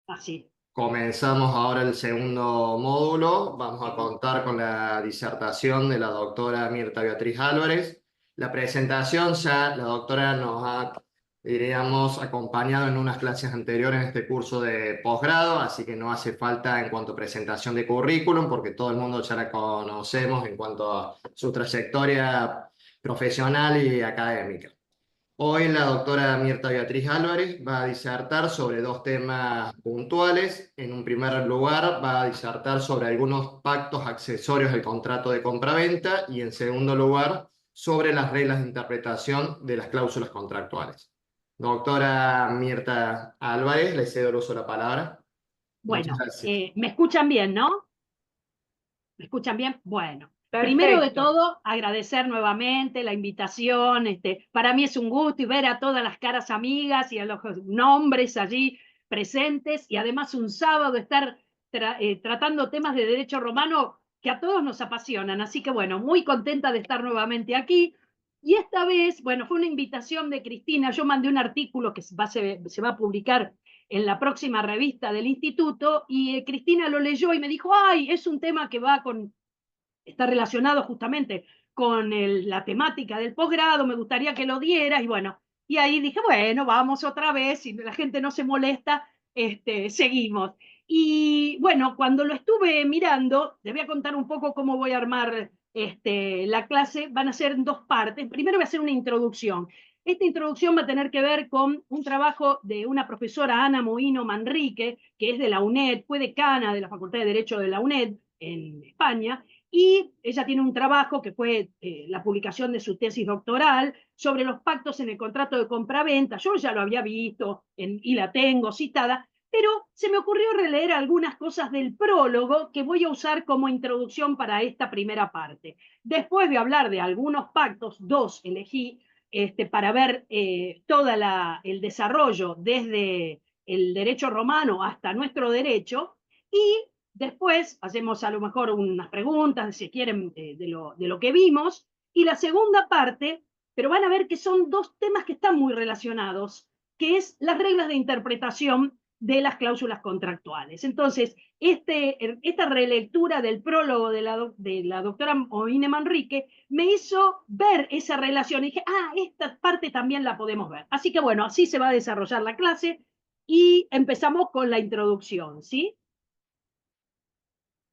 Así. Comenzamos ahora el segundo módulo. Vamos a contar con la disertación de la doctora Mirta Beatriz Álvarez. La presentación ya la doctora nos ha, diríamos, acompañado en unas clases anteriores en este curso de posgrado, así que no hace falta en cuanto a presentación de currículum, porque todo el mundo ya la conocemos en cuanto a su trayectoria profesional y académica. Hoy la doctora Mirta Beatriz Álvarez va a disertar sobre dos temas puntuales. En un primer lugar, va a disertar sobre algunos pactos accesorios del contrato de compraventa y en segundo lugar, sobre las reglas de interpretación de las cláusulas contractuales. Doctora Mirta Álvarez, le cedo el uso de la palabra. Muchas Bueno, gracias. ¿me escuchan bien, no? ¿Me escuchan bien? Bueno, primero de Perfecto. todo, agradecer nuevamente la invitación. Para mí es un gusto y ver a todas las caras amigas y a los nombres allí presentes y además un sábado estar tratando temas de derecho romano que a todos nos apasionan. Así que bueno, muy contenta de estar nuevamente aquí. Y esta vez, bueno, fue una invitación de Cristina. Yo mandé un artículo que se va a publicar en la próxima revista del instituto y Cristina lo leyó y me dijo, ay, es un tema que está relacionado justamente con la temática del posgrado, me gustaría que lo dieras y bueno, y ahí dije, bueno, vamos otra vez, si la gente no se molesta, seguimos. Y bueno, cuando lo estuve mirando, les voy a contar un poco cómo voy a armar la clase, van a ser dos partes. Primero voy a hacer una introducción. Esta introducción va a tener que ver con un trabajo de una profesora, Ana Moino Manrique, que es de la UNED, fue decana de la Facultad de Derecho de la UNED en España, y ella tiene un trabajo que fue la publicación de su tesis doctoral sobre los pactos en el contrato de compraventa. Yo ya lo había visto y la tengo citada, pero se me ocurrió releer algunas cosas del prólogo que voy a usar como introducción para esta primera parte. Después de hablar de algunos pactos, dos elegí, para ver todo el desarrollo desde el derecho romano hasta nuestro derecho, y después hacemos a lo mejor unas preguntas, si quieren, de lo que vimos, y la segunda parte, pero van a ver que son dos temas que están muy relacionados, que es las reglas de interpretación de las cláusulas contractuales. Entonces, esta relectura del prólogo de la doctora Oine Manrique me hizo ver esa relación y dije, ah, esta parte también la podemos ver. Así que bueno, así se va a desarrollar la clase y empezamos con la introducción, ¿sí?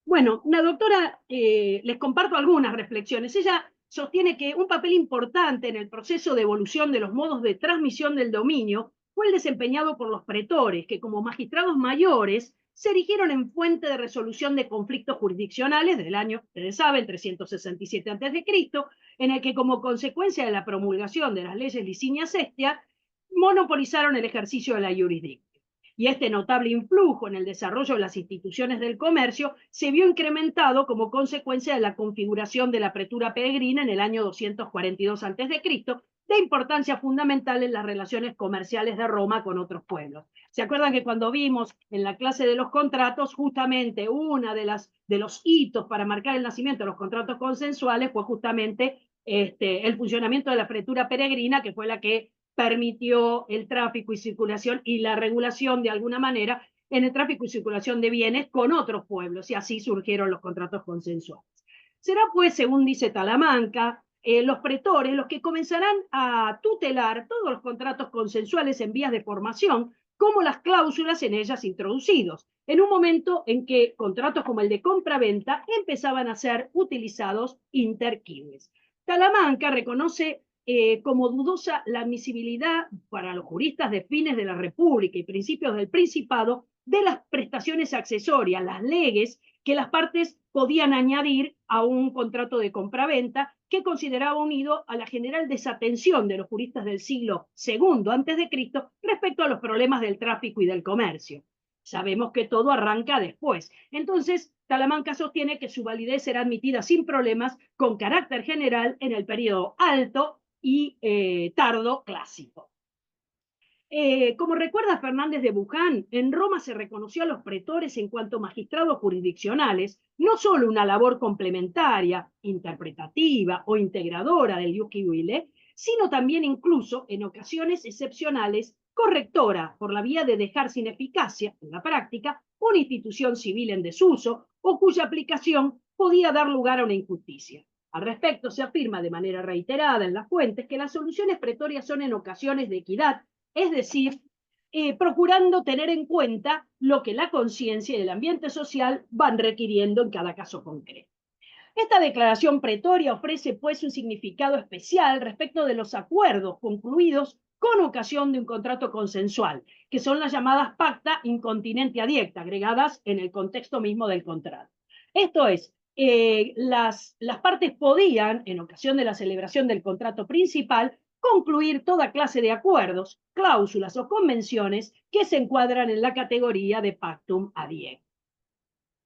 Bueno, una doctora, les comparto algunas reflexiones. Ella sostiene que un papel importante en el proceso de evolución de los modos de transmisión del dominio fue el desempeñado por los pretores, que como magistrados mayores se erigieron en fuente de resolución de conflictos jurisdiccionales del año, ustedes saben, 367 a.C., en el que como consecuencia de la promulgación de las leyes Licinia Sextia, monopolizaron el ejercicio de la jurisdicción. Y este notable influjo en el desarrollo de las instituciones del comercio se vio incrementado como consecuencia de la configuración de la pretura peregrina en el año 242 a.C., de importancia fundamental en las relaciones comerciales de Roma con otros pueblos. ¿Se acuerdan que cuando vimos en la clase de los contratos, justamente una de los hitos para marcar el nacimiento de los contratos consensuales fue justamente el funcionamiento de la pretura peregrina, que fue la que permitió el tráfico y circulación y la regulación de alguna manera en el tráfico y circulación de bienes con otros pueblos, y así surgieron los contratos consensuales. Será pues, según dice Talamanca, los pretores los que comenzarán a tutelar todos los contratos consensuales en vías de formación, como las cláusulas en ellas introducidos, en un momento en que contratos como el de compra-venta empezaban a ser utilizados interquines. Talamanca reconoce como dudosa la admisibilidad para los juristas de fines de la República y principios del Principado de las prestaciones accesorias, las leges, que las partes podían añadir a un contrato de compraventa que consideraba unido a la general desatención de los juristas del siglo II a.C. respecto a los problemas del tráfico y del comercio. Sabemos que todo arranca después. Entonces, Talamanca sostiene que su validez será admitida sin problemas con carácter general en el periodo alto y tardo clásico. Como recuerda Fernández de Buján, en Roma se reconoció a los pretores en cuanto magistrados jurisdiccionales no solo una labor complementaria, interpretativa o integradora del ius civile, sino también incluso, en ocasiones excepcionales, correctora por la vía de dejar sin eficacia, en la práctica, una institución civil en desuso o cuya aplicación podía dar lugar a una injusticia. Al respecto, se afirma de manera reiterada en las fuentes que las soluciones pretorias son en ocasiones de equidad, es decir, procurando tener en cuenta lo que la conciencia y el ambiente social van requiriendo en cada caso concreto. Esta declaración pretoria ofrece, pues, un significado especial respecto de los acuerdos concluidos con ocasión de un contrato consensual, que son las llamadas pacta incontinenti adiecta, agregadas en el contexto mismo del contrato. Esto es, las partes podían, en ocasión de la celebración del contrato principal, concluir toda clase de acuerdos, cláusulas o convenciones que se encuadran en la categoría de pactum adiecta.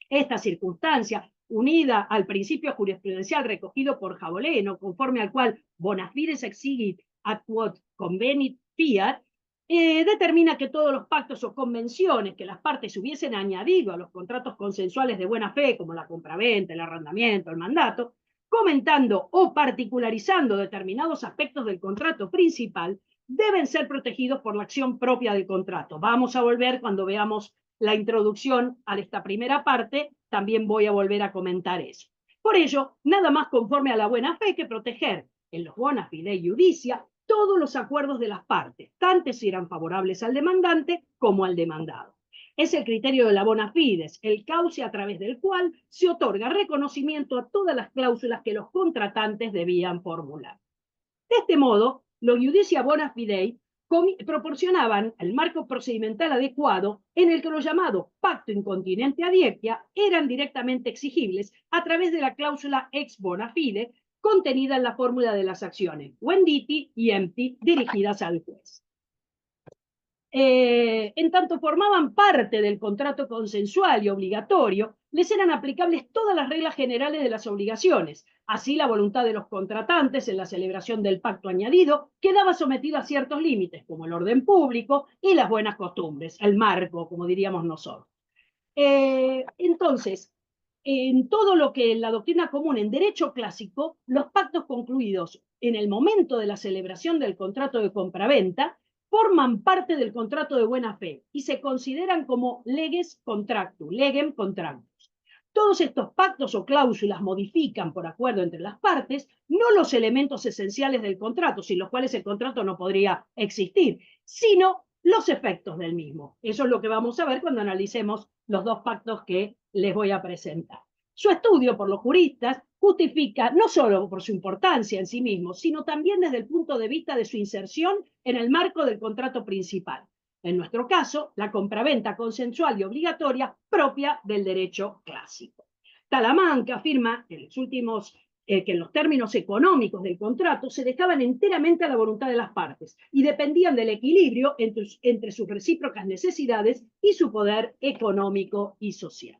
Esta circunstancia, unida al principio jurisprudencial recogido por Jaboleno, conforme al cual bona fides exigit ad quod convenit fiat, determina que todos los pactos o convenciones que las partes hubiesen añadido a los contratos consensuales de buena fe, como la compraventa, el arrendamiento, el mandato, comentando o particularizando determinados aspectos del contrato principal, deben ser protegidos por la acción propia del contrato. Vamos a volver cuando veamos la introducción a esta primera parte, también voy a volver a comentar eso. Por ello, nada más conforme a la buena fe que proteger en los bona fide iudicia todos los acuerdos de las partes, tanto si eran favorables al demandante como al demandado. Es el criterio de la bona fides, el cauce a través del cual se otorga reconocimiento a todas las cláusulas que los contratantes debían formular. De este modo, los iudicia bona fidei proporcionaban el marco procedimental adecuado en el que los llamados pacto incontinenti adiectia eran directamente exigibles a través de la cláusula ex bona fide contenida en la fórmula de las acciones venditi y empti dirigidas al juez. En tanto formaban parte del contrato consensual y obligatorio, les eran aplicables todas las reglas generales de las obligaciones. Así, la voluntad de los contratantes en la celebración del pacto añadido quedaba sometida a ciertos límites, como el orden público y las buenas costumbres, el marco, como diríamos nosotros. Entonces, en todo lo que en la doctrina común en derecho clásico, los pactos concluidos en el momento de la celebración del contrato de compraventa forman parte del contrato de buena fe y se consideran como leges contractus, legem contractus. Todos estos pactos o cláusulas modifican, por acuerdo entre las partes, no los elementos esenciales del contrato, sin los cuales el contrato no podría existir, sino los efectos del mismo. Eso es lo que vamos a ver cuando analicemos los dos pactos que les voy a presentar. Su estudio por los juristas justifica no solo por su importancia en sí mismo, sino también desde el punto de vista de su inserción en el marco del contrato principal. En nuestro caso, la compraventa consensual y obligatoria propia del derecho clásico. Talamanca afirma en los últimos que en los términos económicos del contrato se dejaban enteramente a la voluntad de las partes y dependían del equilibrio entre sus recíprocas necesidades y su poder económico y social.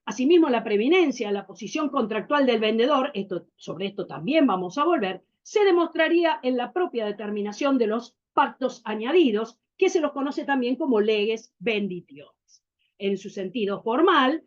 Asimismo, la preeminencia de la posición contractual del vendedor, sobre esto también vamos a volver, se demostraría en la propia determinación de los pactos añadidos, que se los conoce también como leges venditiones, en su sentido formal.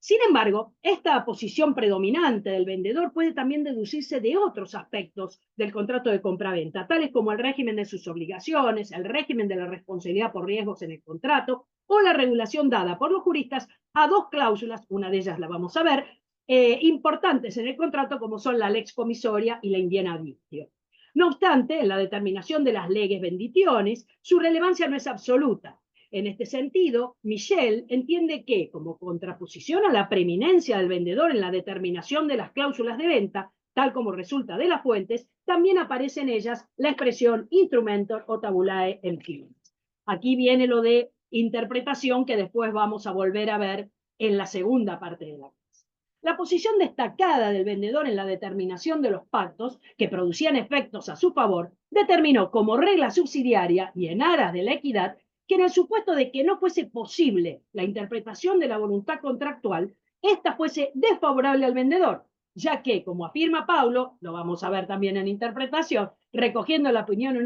Sin embargo, esta posición predominante del vendedor puede también deducirse de otros aspectos del contrato de compraventa, tales como el régimen de sus obligaciones, el régimen de la responsabilidad por riesgos en el contrato o la regulación dada por los juristas a dos cláusulas, una de ellas la vamos a ver, importantes en el contrato como son la lex comisoria y la indiena aditio. No obstante, en la determinación de las leges venditiones, su relevancia no es absoluta. En este sentido, Michel entiende que, como contraposición a la preeminencia del vendedor en la determinación de las cláusulas de venta, tal como resulta de las fuentes, también aparece en ellas la expresión instrumentor o tabulae empiricus. Aquí viene lo de interpretación que después vamos a volver a ver en la segunda parte de la clase. La posición destacada del vendedor en la determinación de los pactos, que producían efectos a su favor, determinó como regla subsidiaria y en aras de la equidad que en el supuesto de que no fuese posible la interpretación de la voluntad contractual, esta fuese desfavorable al vendedor, ya que, como afirma Paulo, lo vamos a ver también en interpretación, recogiendo la opinión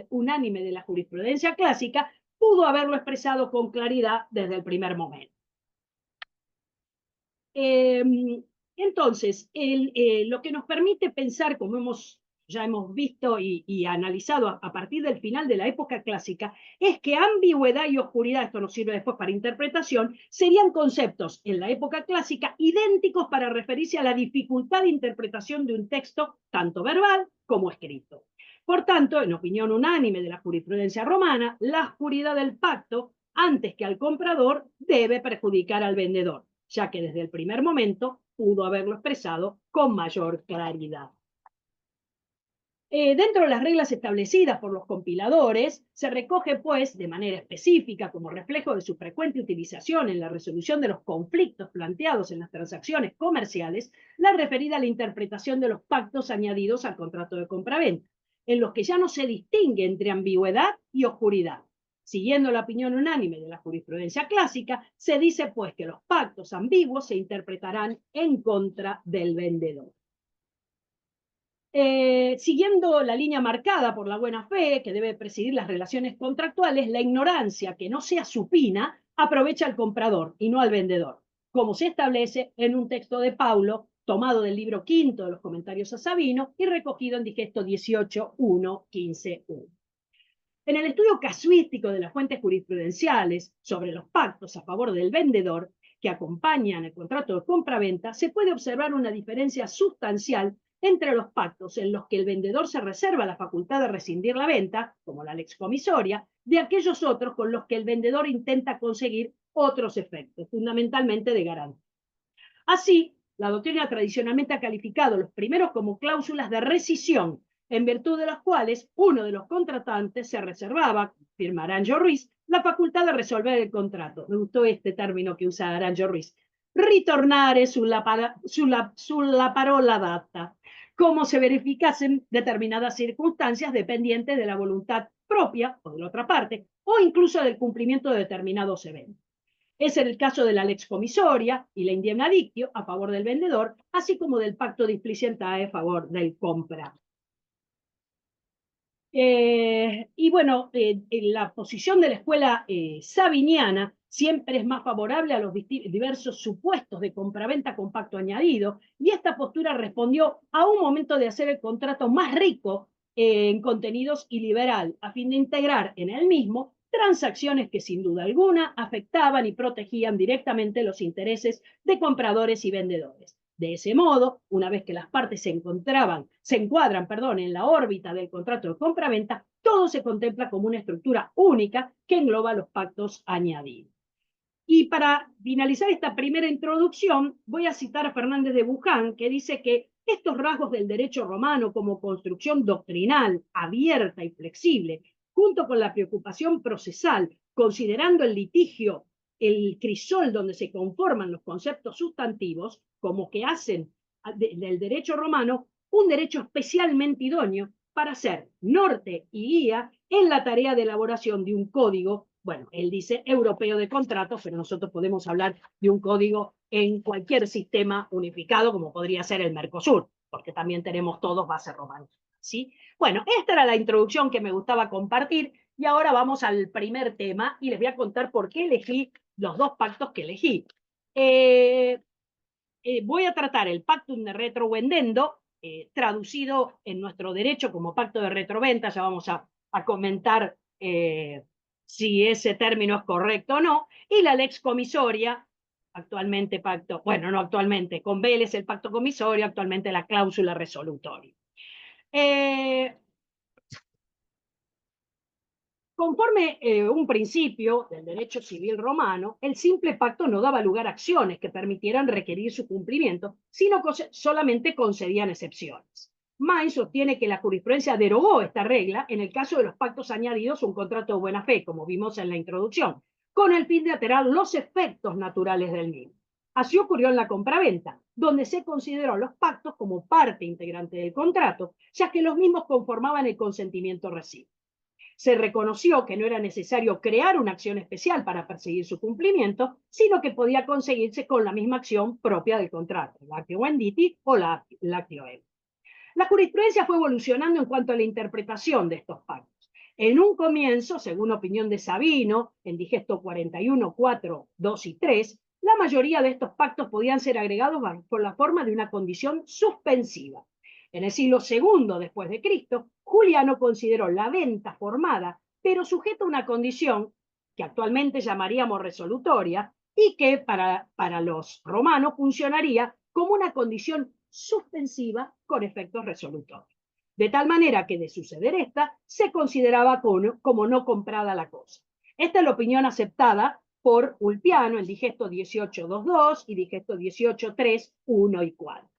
unánime de la jurisprudencia clásica, pudo haberlo expresado con claridad desde el primer momento. Entonces, lo que nos permite pensar, como hemos ya hemos visto y analizado a partir del final de la época clásica, es que ambigüedad y oscuridad, esto nos sirve después para interpretación, serían conceptos en la época clásica idénticos para referirse a la dificultad de interpretación de un texto, tanto verbal como escrito. Por tanto, en opinión unánime de la jurisprudencia romana, la oscuridad del pacto, antes que al comprador, debe perjudicar al vendedor, ya que desde el primer momento pudo haberlo expresado con mayor claridad. Dentro de las reglas establecidas por los compiladores, se recoge, pues, de manera específica, como reflejo de su frecuente utilización en la resolución de los conflictos planteados en las transacciones comerciales, la referida a la interpretación de los pactos añadidos al contrato de compraventa, en los que ya no se distingue entre ambigüedad y oscuridad. Siguiendo la opinión unánime de la jurisprudencia clásica, se dice, pues, que los pactos ambiguos se interpretarán en contra del vendedor. Siguiendo la línea marcada por la buena fe que debe presidir las relaciones contractuales, la ignorancia que no sea supina aprovecha al comprador y no al vendedor, como se establece en un texto de Paulo tomado del libro quinto de los comentarios a Sabino y recogido en Digesto 18.1, 15.1. En el estudio casuístico de las fuentes jurisprudenciales sobre los pactos a favor del vendedor que acompañan el contrato de compra-venta, se puede observar una diferencia sustancial entre los pactos en los que el vendedor se reserva la facultad de rescindir la venta, como la lex comisoria, de aquellos otros con los que el vendedor intenta conseguir otros efectos, fundamentalmente de garantía. Así, la doctrina tradicionalmente ha calificado los primeros como cláusulas de rescisión, en virtud de las cuales uno de los contratantes se reservaba, firma Aranjo Ruiz, la facultad de resolver el contrato. Me gustó este término que usa Aranjo Ruiz. Ritornare sulla parola data, como se verificasen determinadas circunstancias dependientes de la voluntad propia o de la otra parte, o incluso del cumplimiento de determinados eventos. Es el caso de la lex comisoria y la indemnadictio a favor del vendedor, así como del pacto displicentae a favor del comprador. Y bueno, la posición de la escuela sabiniana siempre es más favorable a los diversos supuestos de compraventa con pacto añadido, y esta postura respondió a un momento de hacer el contrato más rico en contenidos y liberal, a fin de integrar en él mismo transacciones que sin duda alguna afectaban y protegían directamente los intereses de compradores y vendedores. De ese modo, una vez que las partes se encuadran, en la órbita del contrato de compra-venta, todo se contempla como una estructura única que engloba los pactos añadidos. Y para finalizar esta primera introducción, voy a citar a Fernández de Buján, que dice que estos rasgos del derecho romano como construcción doctrinal, abierta y flexible, junto con la preocupación procesal, considerando el litigio el crisol donde se conforman los conceptos sustantivos, como que hacen del derecho romano un derecho especialmente idóneo para ser norte y guía en la tarea de elaboración de un código. Bueno, él dice europeo de contratos, pero nosotros podemos hablar de un código en cualquier sistema unificado, como podría ser el Mercosur, porque también tenemos todos base romana, ¿sí? Bueno, esta era la introducción que me gustaba compartir, y ahora vamos al primer tema, y les voy a contar por qué elegí los dos pactos que elegí. Voy a tratar el Pactum de Retrovendendo, traducido en nuestro derecho como pacto de retroventa, ya vamos a comentar si ese término es correcto o no, y la lex comisoria, actualmente pacto, bueno, no actualmente, con Vélez el pacto comisorio, actualmente la cláusula resolutoria. Conforme un principio del derecho civil romano, el simple pacto no daba lugar a acciones que permitieran requerir su cumplimiento, sino que solamente concedían excepciones. May sostiene que la jurisprudencia derogó esta regla en el caso de los pactos añadidos a un contrato de buena fe, como vimos en la introducción, con el fin de alterar los efectos naturales del mismo. Así ocurrió en la compraventa, donde se consideró los pactos como parte integrante del contrato, ya que los mismos conformaban el consentimiento recíproco. Se reconoció que no era necesario crear una acción especial para perseguir su cumplimiento, sino que podía conseguirse con la misma acción propia del contrato, la actio venditi o la actio eventus. La jurisprudencia fue evolucionando en cuanto a la interpretación de estos pactos. En un comienzo, según opinión de Sabino, en Digesto 41, 4, 2 y 3, la mayoría de estos pactos podían ser agregados por la forma de una condición suspensiva. En el siglo II después de Cristo, Juliano consideró la venta formada, pero sujeta a una condición que actualmente llamaríamos resolutoria y que para los romanos funcionaría como una condición suspensiva con efectos resolutorios. De tal manera que de suceder esta, se consideraba como no comprada la cosa. Esta es la opinión aceptada por Ulpiano en Digesto 18.2.2 y Digesto 18.3.1 y 4.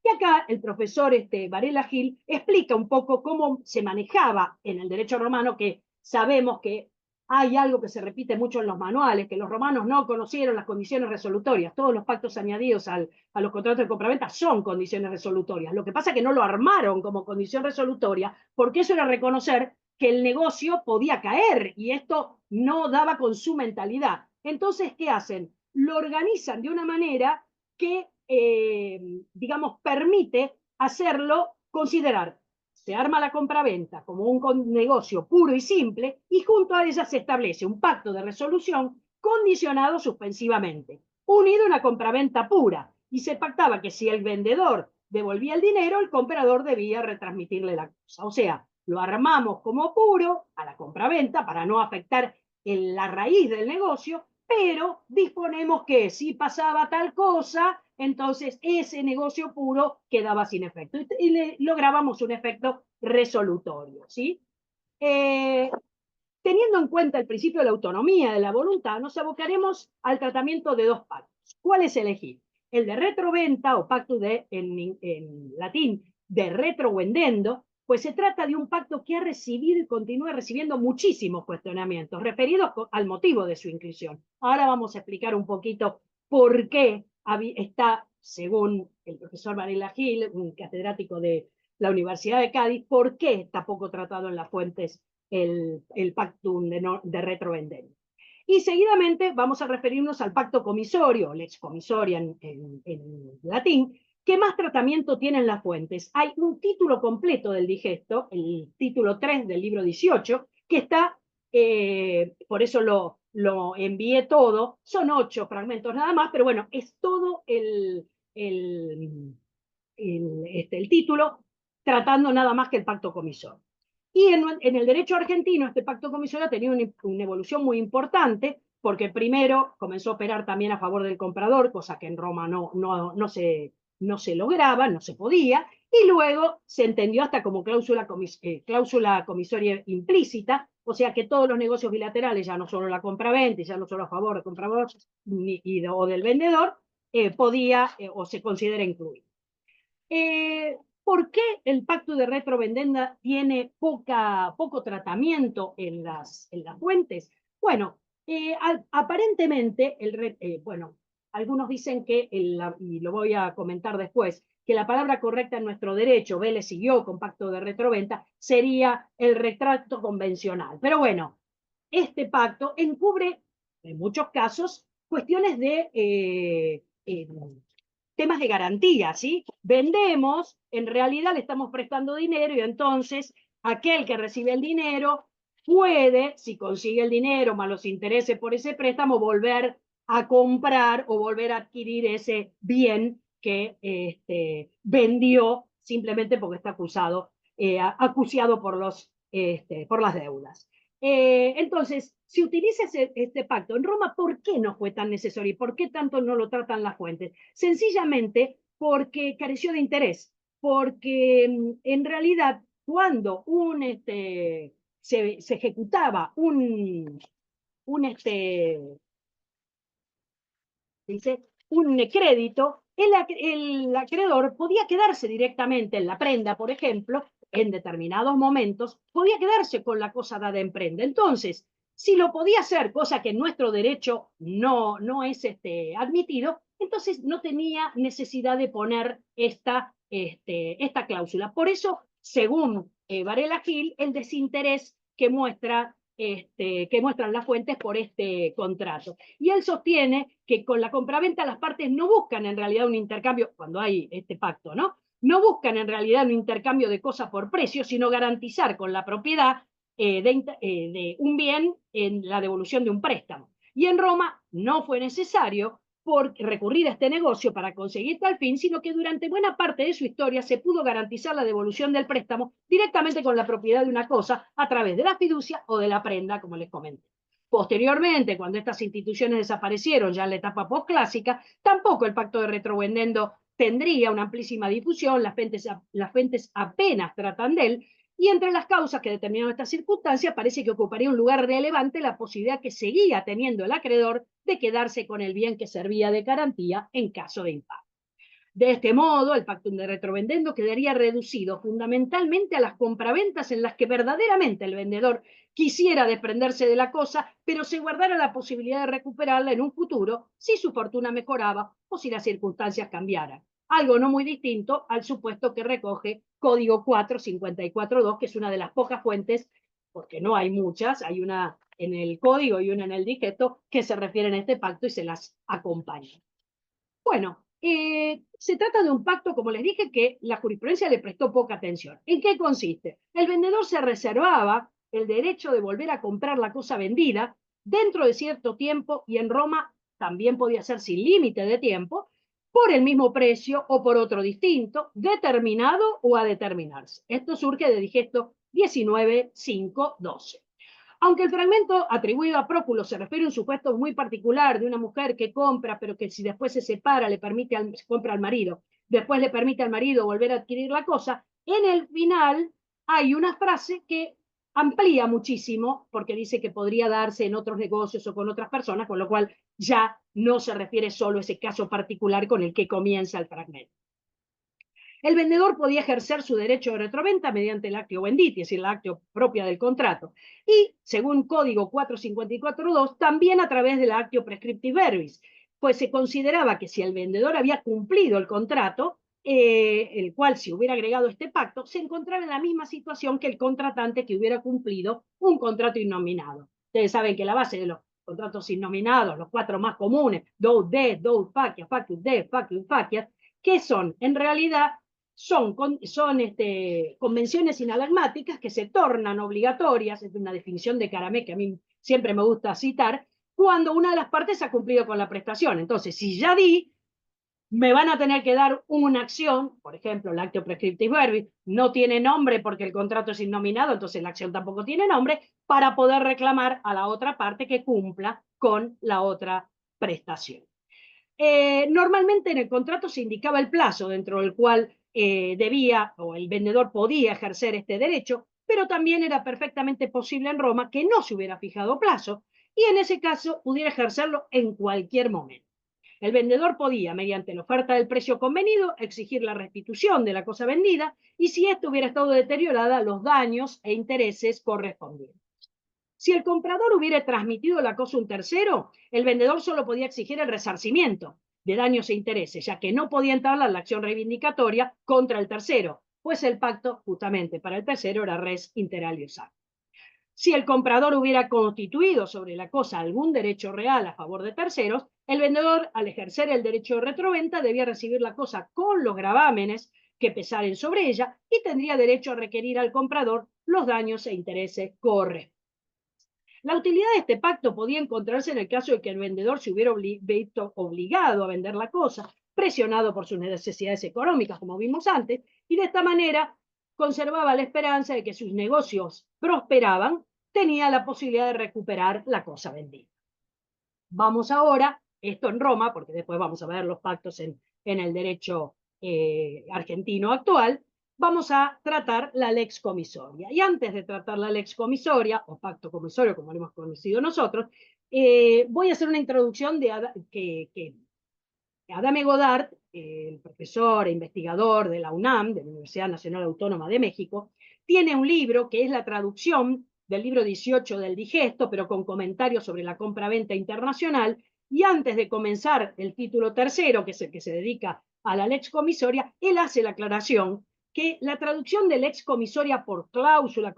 Y acá el profesor Varela Gil explica un poco cómo se manejaba en el derecho romano, que sabemos que hay algo que se repite mucho en los manuales, que los romanos no conocieron las condiciones resolutorias. Todos los pactos añadidos a los contratos de compraventa son condiciones resolutorias. Lo que pasa es que no lo armaron como condición resolutoria, porque eso era reconocer que el negocio podía caer y esto no daba con su mentalidad. Entonces, ¿qué hacen? Lo organizan de una manera que, digamos, permite hacerlo considerar. Se arma la compraventa como un negocio puro y simple y junto a ella se establece un pacto de resolución condicionado suspensivamente, unido a una compraventa pura, y se pactaba que si el vendedor devolvía el dinero, el comprador debía retransmitirle la cosa. O sea, lo armamos como puro a la compraventa para no afectar la raíz del negocio, pero disponemos que si pasaba tal cosa, entonces ese negocio puro quedaba sin efecto y lográbamos un efecto resolutorio, ¿sí? Teniendo en cuenta el principio de la autonomía de la voluntad, nos abocaremos al tratamiento de dos pactos. ¿Cuál es elegir? El de retroventa o pacto en latín de retrovendendo, pues se trata de un pacto que ha recibido y continúa recibiendo muchísimos cuestionamientos referidos al motivo de su inscripción. Ahora vamos a explicar un poquito por qué está, según el profesor Varela Gil, un catedrático de la Universidad de Cádiz, por qué está poco tratado en las fuentes el pactum de retrovendendo. Y seguidamente vamos a referirnos al pacto comisorio, lex comisoria en latín, que más tratamiento tienen las fuentes. Hay un título completo del digesto, el título 3 del libro 18, que está, por eso lo envié todo, son 8 fragmentos nada más, pero bueno, es todo el título tratando nada más que el pacto comisorio. Y en el derecho argentino este pacto comisorio ha tenido una evolución muy importante, porque primero comenzó a operar también a favor del comprador, cosa que en Roma no se lograba, no se podía, y luego se entendió hasta como cláusula comisoria implícita, o sea que todos los negocios bilaterales, ya no solo la compraventa, ya no solo a favor del comprador o del vendedor, podía o se considera incluido. ¿Por qué el pacto de retrovendenda tiene poco tratamiento en las fuentes? Bueno, aparentemente, bueno, algunos dicen que, y lo voy a comentar después, que la palabra correcta en nuestro derecho, Vélez siguió con pacto de retroventa, sería el retrato convencional. Pero bueno, este pacto encubre, en muchos casos, cuestiones de temas de garantía, ¿sí? Vendemos, en realidad le estamos prestando dinero y entonces aquel que recibe el dinero puede, si consigue el dinero más los intereses por ese préstamo, volver a comprar o volver a adquirir ese bien que vendió simplemente porque está acuciado por las deudas. Entonces, si utiliza este pacto en Roma, ¿por qué no fue tan necesario y por qué tanto no lo tratan las fuentes? Sencillamente porque careció de interés, porque en realidad cuando se ejecutaba dice, un crédito, el acreedor podía quedarse directamente en la prenda, por ejemplo, en determinados momentos, podía quedarse con la cosa dada en prenda. Entonces, si lo podía hacer, cosa que en nuestro derecho no es admitido, entonces no tenía necesidad de poner esta cláusula. Por eso, según Varela Gil, el desinterés que muestran las fuentes por este contrato. Y él sostiene que con la compraventa las partes no buscan en realidad un intercambio, cuando hay este pacto, ¿no? No buscan en realidad un intercambio de cosa por precio, sino garantizar con la propiedad de un bien en la devolución de un préstamo. Y en Roma no fue necesario por recurrir a este negocio para conseguir tal fin, sino que durante buena parte de su historia se pudo garantizar la devolución del préstamo directamente con la propiedad de una cosa a través de la fiducia o de la prenda, como les comenté. Posteriormente, cuando estas instituciones desaparecieron ya en la etapa postclásica, tampoco el pacto de retrovendiendo tendría una amplísima difusión, las fuentes apenas tratan de él, y entre las causas que determinaron esta circunstancia parece que ocuparía un lugar relevante la posibilidad que seguía teniendo el acreedor de quedarse con el bien que servía de garantía en caso de impago. De este modo, el pactum de retrovendendo quedaría reducido fundamentalmente a las compraventas en las que verdaderamente el vendedor quisiera desprenderse de la cosa, pero se guardara la posibilidad de recuperarla en un futuro si su fortuna mejoraba o si las circunstancias cambiaran. Algo no muy distinto al supuesto que recoge Código 454.2, que es una de las pocas fuentes, porque no hay muchas, hay una en el código y una en el digesto, que se refieren a este pacto y se las acompañan. Bueno, se trata de un pacto, como les dije, que la jurisprudencia le prestó poca atención. ¿En qué consiste? El vendedor se reservaba el derecho de volver a comprar la cosa vendida dentro de cierto tiempo, y en Roma también podía ser sin límite de tiempo, por el mismo precio o por otro distinto, determinado o a determinarse. Esto surge de digesto 19.5.12. Aunque el fragmento atribuido a Próculo se refiere a un supuesto muy particular de una mujer que compra, pero que si después se separa, le permite compra al marido, después le permite al marido volver a adquirir la cosa, en el final hay una frase que amplía muchísimo, porque dice que podría darse en otros negocios o con otras personas, con lo cual ya no se refiere solo a ese caso particular con el que comienza el fragmento. El vendedor podía ejercer su derecho de retroventa mediante el actio venditi, es decir, la actio propia del contrato, y, según Código 454.2, también a través del actio prescriptive verbis, pues se consideraba que si el vendedor había cumplido el contrato, el cual, si hubiera agregado este pacto, se encontraba en la misma situación que el contratante que hubiera cumplido un contrato innominado. Ustedes saben que la base de los contratos innominados, los cuatro más comunes, do de, do facias, facius de, facius facias, que son, en realidad, son convenciones sinalagmáticas que se tornan obligatorias, es una definición de Caramé que a mí siempre me gusta citar, cuando una de las partes ha cumplido con la prestación. Entonces, si ya di, me van a tener que dar una acción, por ejemplo, el actio prescriptive verbis no tiene nombre porque el contrato es innominado, entonces la acción tampoco tiene nombre, para poder reclamar a la otra parte que cumpla con la otra prestación. Normalmente en el contrato se indicaba el plazo dentro del cual debía o el vendedor podía ejercer este derecho, pero también era perfectamente posible en Roma que no se hubiera fijado plazo y en ese caso pudiera ejercerlo en cualquier momento. El vendedor podía, mediante la oferta del precio convenido, exigir la restitución de la cosa vendida y, si ésta hubiera estado deteriorada, los daños e intereses correspondientes. Si el comprador hubiera transmitido la cosa a un tercero, el vendedor solo podía exigir el resarcimiento de daños e intereses, ya que no podía entablar la acción reivindicatoria contra el tercero, pues el pacto justamente para el tercero era res inter alios acti. Si el comprador hubiera constituido sobre la cosa algún derecho real a favor de terceros, el vendedor, al ejercer el derecho de retroventa, debía recibir la cosa con los gravámenes que pesaren sobre ella y tendría derecho a requerir al comprador los daños e intereses correspondientes. La utilidad de este pacto podía encontrarse en el caso de que el vendedor se hubiera visto obligado a vender la cosa, presionado por sus necesidades económicas, como vimos antes, y de esta manera conservaba la esperanza de que sus negocios prosperaban, tenía la posibilidad de recuperar la cosa vendida. Vamos ahora, esto en Roma, porque después vamos a ver los pactos en el derecho argentino actual, vamos a tratar la lex comisoria. Y antes de tratar la lex comisoria, o pacto comisorio, como lo hemos conocido nosotros, voy a hacer una introducción de que Adame Godard, el profesor e investigador de la UNAM, de la Universidad Nacional Autónoma de México, tiene un libro que es la traducción del libro 18 del Digesto, pero con comentarios sobre la compra-venta internacional, y antes de comenzar el título tercero, que es el que se dedica a la lex comisoria, él hace la aclaración que la traducción de lex comisoria por cláusula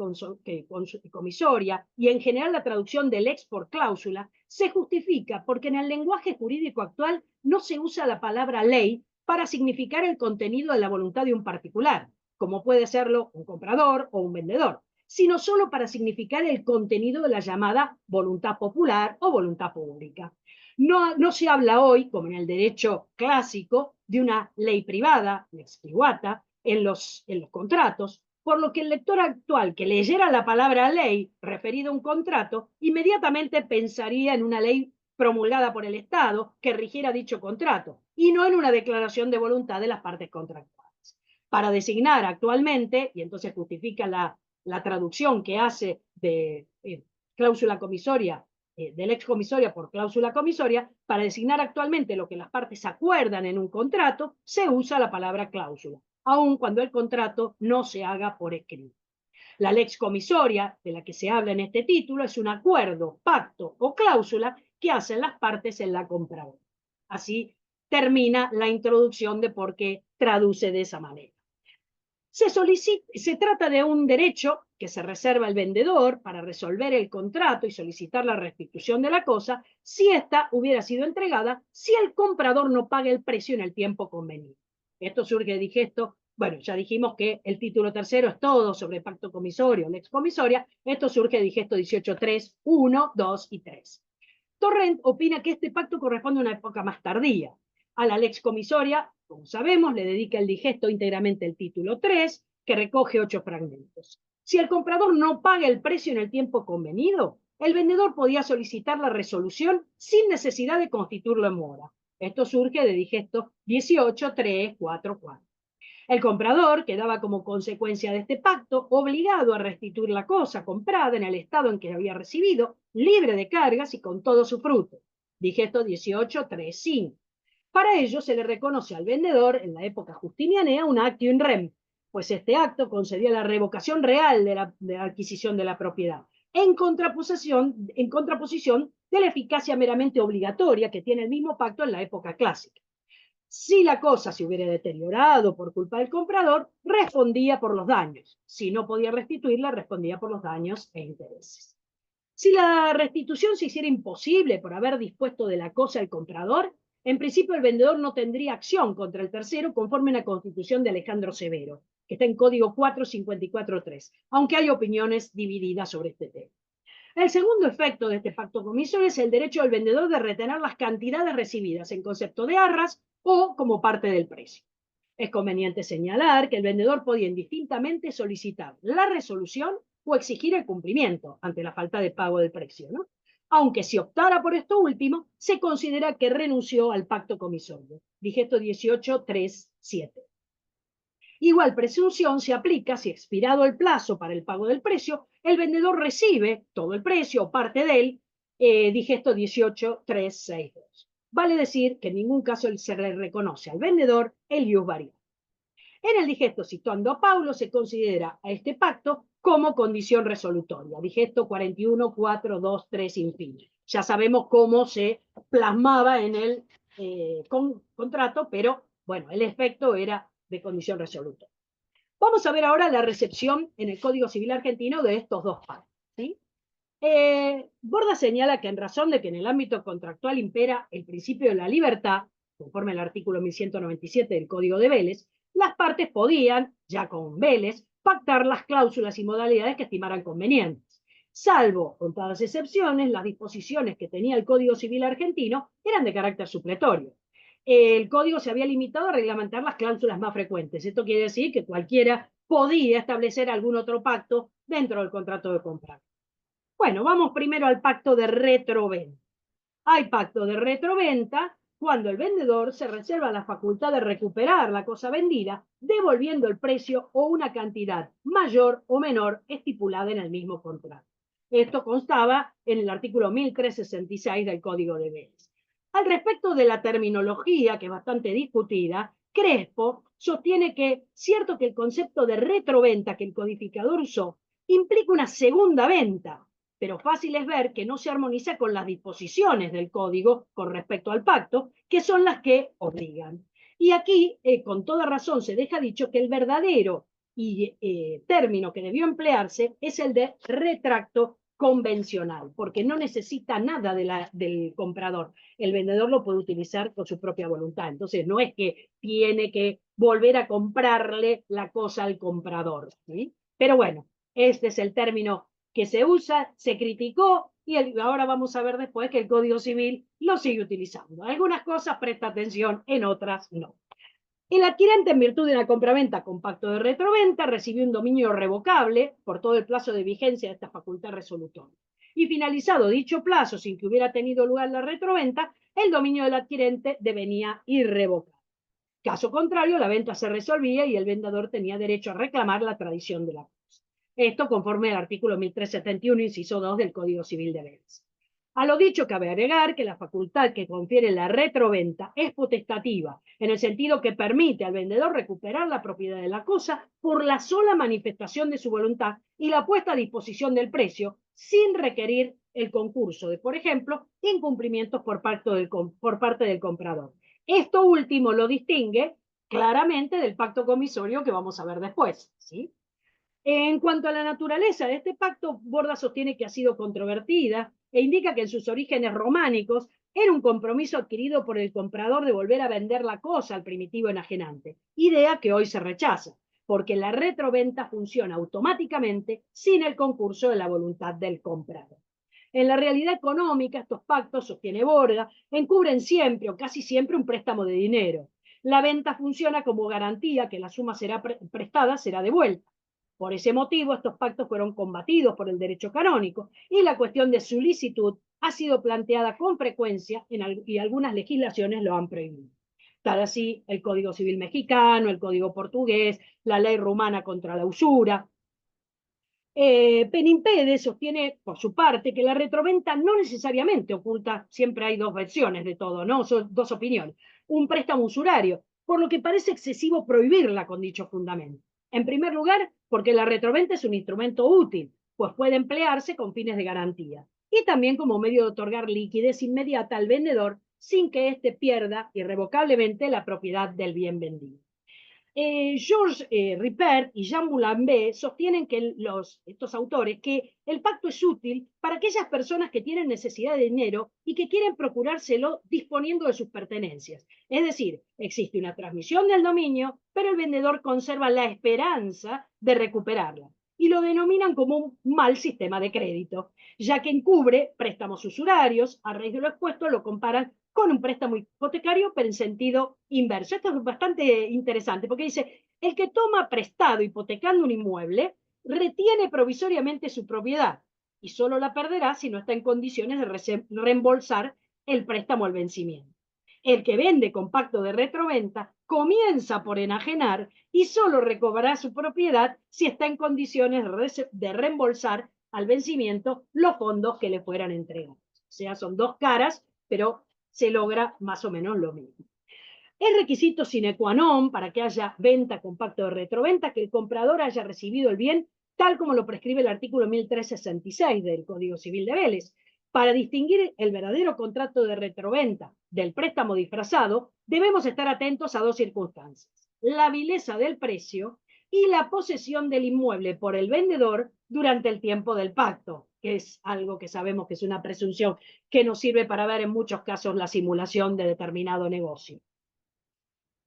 comisoria y en general la traducción de lex por cláusula se justifica porque en el lenguaje jurídico actual no se usa la palabra ley para significar el contenido de la voluntad de un particular, como puede serlo un comprador o un vendedor. sino solo para significar el contenido de la llamada voluntad popular o voluntad pública. No se habla hoy, como en el derecho clásico, de una ley privada, lex privata, en los contratos, por lo que el lector actual que leyera la palabra ley referida a un contrato, inmediatamente pensaría en una ley promulgada por el Estado que rigiera dicho contrato, y no en una declaración de voluntad de las partes contractuales. Para designar actualmente, y entonces justifica la traducción que hace de cláusula comisoria, del ex comisoria por cláusula comisoria, para designar actualmente lo que las partes acuerdan en un contrato, se usa la palabra cláusula, aun cuando el contrato no se haga por escrito. La lex comisoria, de la que se habla en este título, es un acuerdo, pacto o cláusula que hacen las partes en la compra-venta. Así termina la introducción de por qué traduce de esa manera. Se trata de un derecho que se reserva el vendedor para resolver el contrato y solicitar la restitución de la cosa si ésta hubiera sido entregada, si el comprador no paga el precio en el tiempo convenido. Esto surge de digesto. Bueno, ya dijimos que el título tercero es todo sobre pacto comisorio, lex comisoria. Esto surge de digesto 18.3, 1, 2 y 3. Torrent opina que este pacto corresponde a una época más tardía. A la lex comisoria, como sabemos, le dedica el digesto íntegramente el título 3, que recoge 8 fragmentos. Si el comprador no paga el precio en el tiempo convenido, el vendedor podía solicitar la resolución sin necesidad de constituirlo en mora. Esto surge de digesto 18, 3, 4, 4. El comprador quedaba como consecuencia de este pacto obligado a restituir la cosa comprada en el estado en que había recibido, libre de cargas y con todo su fruto. Digesto 18, 3, 5. Para ello se le reconoce al vendedor en la época justinianea un actio in rem, pues este acto concedía la revocación real de la adquisición de la propiedad, en contraposición de la eficacia meramente obligatoria que tiene el mismo pacto en la época clásica. Si la cosa se hubiera deteriorado por culpa del comprador, respondía por los daños. Si no podía restituirla, respondía por los daños e intereses. Si la restitución se hiciera imposible por haber dispuesto de la cosa el comprador, en principio el vendedor no tendría acción contra el tercero conforme a la constitución de Alejandro Severo, que está en Código 454.3, aunque hay opiniones divididas sobre este tema. El segundo efecto de este pacto comisorio es el derecho del vendedor de retener las cantidades recibidas en concepto de arras o como parte del precio. Es conveniente señalar que el vendedor podía indistintamente solicitar la resolución o exigir el cumplimiento ante la falta de pago del precio, ¿no? Aunque si optara por esto último, se considera que renunció al pacto comisorio. Digesto 18, 3, 7. Igual presunción se aplica si expirado el plazo para el pago del precio, el vendedor recibe todo el precio o parte de él, digesto 18, 3, 6, 2. Vale decir que en ningún caso se le reconoce al vendedor el ius variable. En el digesto citando a Paulo se considera a este pacto como condición resolutoria, digesto 41, 4, 2, 3, infine. Ya sabemos cómo se plasmaba en el contrato, pero bueno, el efecto era de condición resolutoria. Vamos a ver ahora la recepción en el Código Civil argentino de estos dos pactos, ¿sí? Borda señala que en razón de que en el ámbito contractual impera el principio de la libertad, conforme al artículo 1197 del Código de Vélez, las partes podían, ya con Vélez, pactar las cláusulas y modalidades que estimaran convenientes. Salvo contadas excepciones, las disposiciones que tenía el Código Civil argentino eran de carácter supletorio. El código se había limitado a reglamentar las cláusulas más frecuentes. Esto quiere decir que cualquiera podía establecer algún otro pacto dentro del contrato de compra. Bueno, vamos primero al pacto de retroventa. Hay pacto de retroventa cuando el vendedor se reserva la facultad de recuperar la cosa vendida, devolviendo el precio o una cantidad mayor o menor estipulada en el mismo contrato. Esto constaba en el artículo 1366 del Código de Vélez. Al respecto de la terminología, que es bastante discutida, Crespo sostiene que, cierto que el concepto de retroventa que el codificador usó implica una segunda venta, pero fácil es ver que no se armoniza con las disposiciones del código con respecto al pacto, que son las que obligan. Y aquí, con toda razón, se deja dicho que el verdadero término que debió emplearse es el de retracto convencional, porque no necesita nada del comprador. El vendedor lo puede utilizar con su propia voluntad. Entonces, no es que tiene que volver a comprarle la cosa al comprador, ¿sí? Pero bueno, Este es el término que se usa, se criticó y ahora vamos a ver después que el Código Civil lo sigue utilizando. Algunas cosas presta atención, en otras no. El adquirente, en virtud de una compraventa con pacto de retroventa, recibió un dominio revocable por todo el plazo de vigencia de esta facultad resolutoria. Y finalizado dicho plazo, sin que hubiera tenido lugar la retroventa, el dominio del adquirente devenía irrevocable. Caso contrario, la venta se resolvía y el vendedor tenía derecho a reclamar la tradición de la cosa. Esto conforme al artículo 1371, inciso 2 del Código Civil de Vélez. A lo dicho, cabe agregar que la facultad que confiere la retroventa es potestativa, en el sentido que permite al vendedor recuperar la propiedad de la cosa por la sola manifestación de su voluntad y la puesta a disposición del precio, sin requerir el concurso de, por ejemplo, incumplimientos por parte del comprador. Esto último lo distingue claramente del pacto comisorio que vamos a ver después, ¿sí? En cuanto a la naturaleza de este pacto, Borda sostiene que ha sido controvertida e indica que en sus orígenes románicos era un compromiso adquirido por el comprador de volver a vender la cosa al primitivo enajenante, idea que hoy se rechaza, porque la retroventa funciona automáticamente sin el concurso de la voluntad del comprador. En la realidad económica, estos pactos, sostiene Borda, encubren siempre o casi siempre un préstamo de dinero. La venta funciona como garantía que la suma será prestada será devuelta. Por ese motivo, estos pactos fueron combatidos por el derecho canónico y la cuestión de su licitud ha sido planteada con frecuencia y algunas legislaciones lo han prohibido. Tal así el Código Civil mexicano, el Código portugués, la ley rumana contra la usura. Penimpede sostiene, por su parte, que la retroventa no necesariamente oculta, siempre hay dos versiones de todo, ¿no? Son dos opiniones, un préstamo usurario, por lo que parece excesivo prohibirla con dicho fundamento. En primer lugar, porque la retroventa es un instrumento útil, pues puede emplearse con fines de garantía, y también como medio de otorgar liquidez inmediata al vendedor sin que éste pierda irrevocablemente la propiedad del bien vendido. Georges Ripert y Jean Moulin sostienen que estos autores que el pacto es útil para aquellas personas que tienen necesidad de dinero y que quieren procurárselo disponiendo de sus pertenencias. Es decir, existe una transmisión del dominio, pero el vendedor conserva la esperanza de recuperarla. Y lo denominan como un mal sistema de crédito, ya que encubre préstamos usurarios, a raíz de lo expuesto lo comparan con un préstamo hipotecario, pero en sentido inverso. Esto es bastante interesante porque dice, el que toma prestado hipotecando un inmueble retiene provisoriamente su propiedad y solo la perderá si no está en condiciones de reembolsar el préstamo al vencimiento. El que vende con pacto de retroventa comienza por enajenar y solo recobrará su propiedad si está en condiciones de reembolsar al vencimiento los fondos que le fueran entregados. O sea, son dos caras, pero se logra más o menos lo mismo. Es requisito sine qua non para que haya venta con pacto de retroventa que el comprador haya recibido el bien tal como lo prescribe el artículo 1366 del Código Civil de Vélez. Para distinguir el verdadero contrato de retroventa del préstamo disfrazado, debemos estar atentos a dos circunstancias: la vileza del precio y la posesión del inmueble por el vendedor durante el tiempo del pacto, que es algo que sabemos que es una presunción que nos sirve para ver en muchos casos la simulación de determinado negocio.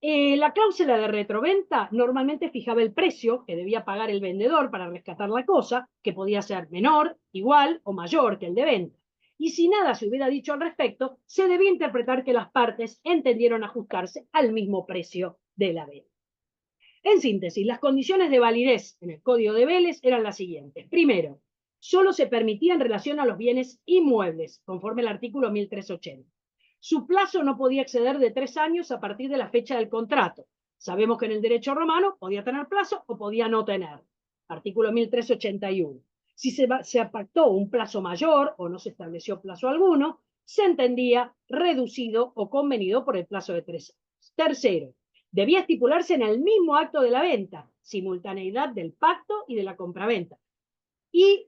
La cláusula de retroventa normalmente fijaba el precio que debía pagar el vendedor para rescatar la cosa, que podía ser menor, igual o mayor que el de venta. Y si nada se hubiera dicho al respecto, se debía interpretar que las partes entendieron ajustarse al mismo precio de la venta. En síntesis, las condiciones de validez en el Código de Vélez eran las siguientes. Primero, solo se permitía en relación a los bienes inmuebles, conforme al artículo 1380. Su plazo no podía exceder de 3 años a partir de la fecha del contrato. Sabemos que en el derecho romano podía tener plazo o podía no tener. Artículo 1381. Si se pactó un plazo mayor o no se estableció plazo alguno, se entendía reducido o convenido por el plazo de 3 años. Tercero, debía estipularse en el mismo acto de la venta, simultaneidad del pacto y de la compraventa. Y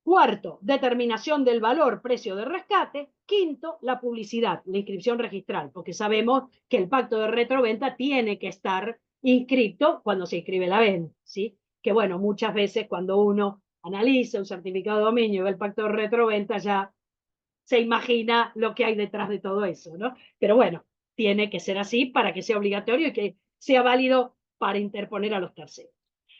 cuarto, determinación del valor, precio de rescate. Quinto, la publicidad, la inscripción registral, porque sabemos que el pacto de retroventa tiene que estar inscrito cuando se inscribe la venta, ¿sí? Que bueno, muchas veces cuando uno analiza un certificado de dominio y ve el pacto de retroventa ya se imagina lo que hay detrás de todo eso, ¿no? Pero bueno, tiene que ser así para que sea obligatorio y que sea válido para interponer a los terceros.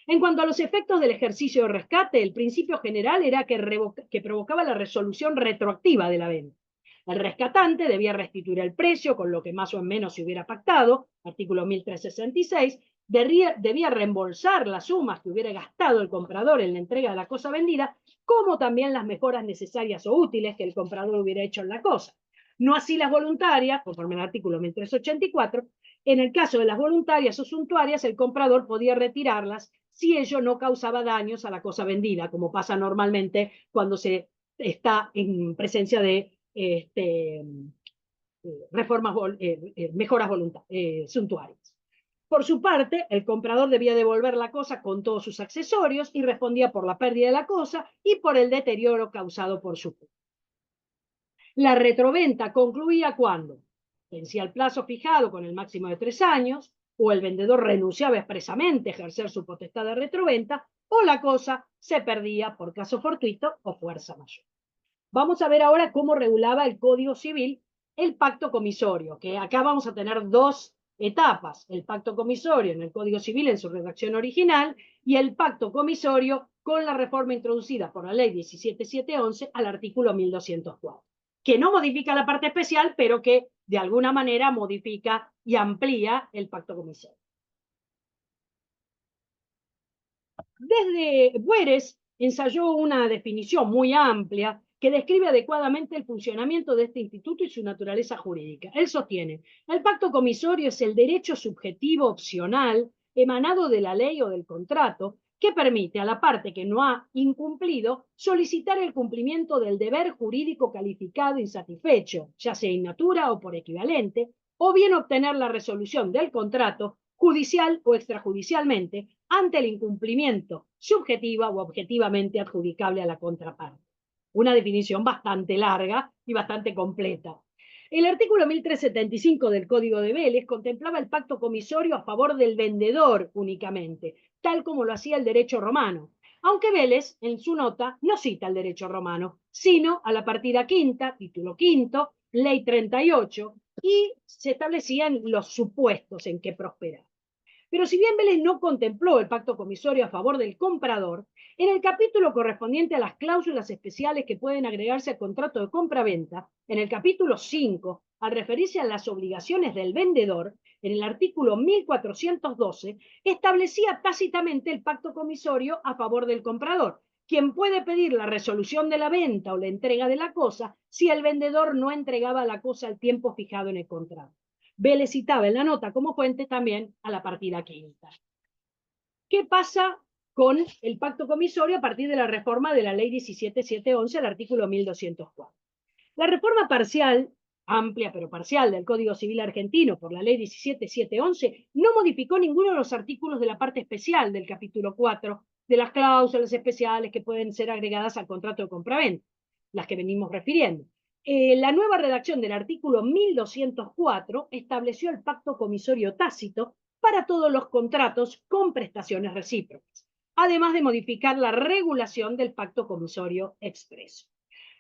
En cuanto a los efectos del ejercicio de rescate, el principio general era que provocaba la resolución retroactiva de la venta. El rescatante debía restituir el precio con lo que más o menos se hubiera pactado, artículo 1366, debía reembolsar las sumas que hubiera gastado el comprador en la entrega de la cosa vendida, como también las mejoras necesarias o útiles que el comprador hubiera hecho en la cosa. No así las voluntarias, conforme al artículo 1384. En el caso de las voluntarias o suntuarias, el comprador podía retirarlas si ello no causaba daños a la cosa vendida, como pasa normalmente cuando se está en presencia de reformas, mejoras suntuarias. Por su parte, el comprador debía devolver la cosa con todos sus accesorios y respondía por la pérdida de la cosa y por el deterioro causado por su culpa. La retroventa concluía cuando vencía el plazo fijado con el máximo de 3 años, o el vendedor renunciaba expresamente a ejercer su potestad de retroventa, o la cosa se perdía por caso fortuito o fuerza mayor. Vamos a ver ahora cómo regulaba el Código Civil el pacto comisorio, que acá vamos a tener dos etapas: el pacto comisorio en el Código Civil en su redacción original y el pacto comisorio con la reforma introducida por la ley 17711 al artículo 1204, que no modifica la parte especial, pero que de alguna manera modifica y amplía el pacto comisorio. Desde Bueres ensayó una definición muy amplia que describe adecuadamente el funcionamiento de este instituto y su naturaleza jurídica. Él sostiene: el pacto comisorio es el derecho subjetivo opcional emanado de la ley o del contrato que permite a la parte que no ha incumplido solicitar el cumplimiento del deber jurídico calificado insatisfecho, ya sea in natura o por equivalente, o bien obtener la resolución del contrato judicial o extrajudicialmente ante el incumplimiento subjetiva o objetivamente adjudicable a la contraparte. Una definición bastante larga y bastante completa. El artículo 1375 del Código de Vélez contemplaba el pacto comisorio a favor del vendedor únicamente, tal como lo hacía el derecho romano, aunque Vélez, en su nota, no cita el derecho romano, sino a la partida quinta, título quinto, ley 38, y se establecían los supuestos en que prosperaba. Pero si bien Vélez no contempló el pacto comisorio a favor del comprador, en el capítulo correspondiente a las cláusulas especiales que pueden agregarse al contrato de compra-venta, en el capítulo 5, al referirse a las obligaciones del vendedor, en el artículo 1412, establecía tácitamente el pacto comisorio a favor del comprador, quien puede pedir la resolución de la venta o la entrega de la cosa si el vendedor no entregaba la cosa al tiempo fijado en el contrato. Vélez citaba en la nota como fuente también a la partida quinta. ¿Qué pasa con el pacto comisorio a partir de la reforma de la ley 17711 al artículo 1204? La reforma parcial, amplia pero parcial, del Código Civil argentino por la ley 17711 no modificó ninguno de los artículos de la parte especial del capítulo 4 de las cláusulas especiales que pueden ser agregadas al contrato de compraventa, las que venimos refiriendo. La nueva redacción del artículo 1204 estableció el pacto comisorio tácito para todos los contratos con prestaciones recíprocas, además de modificar la regulación del pacto comisorio expreso.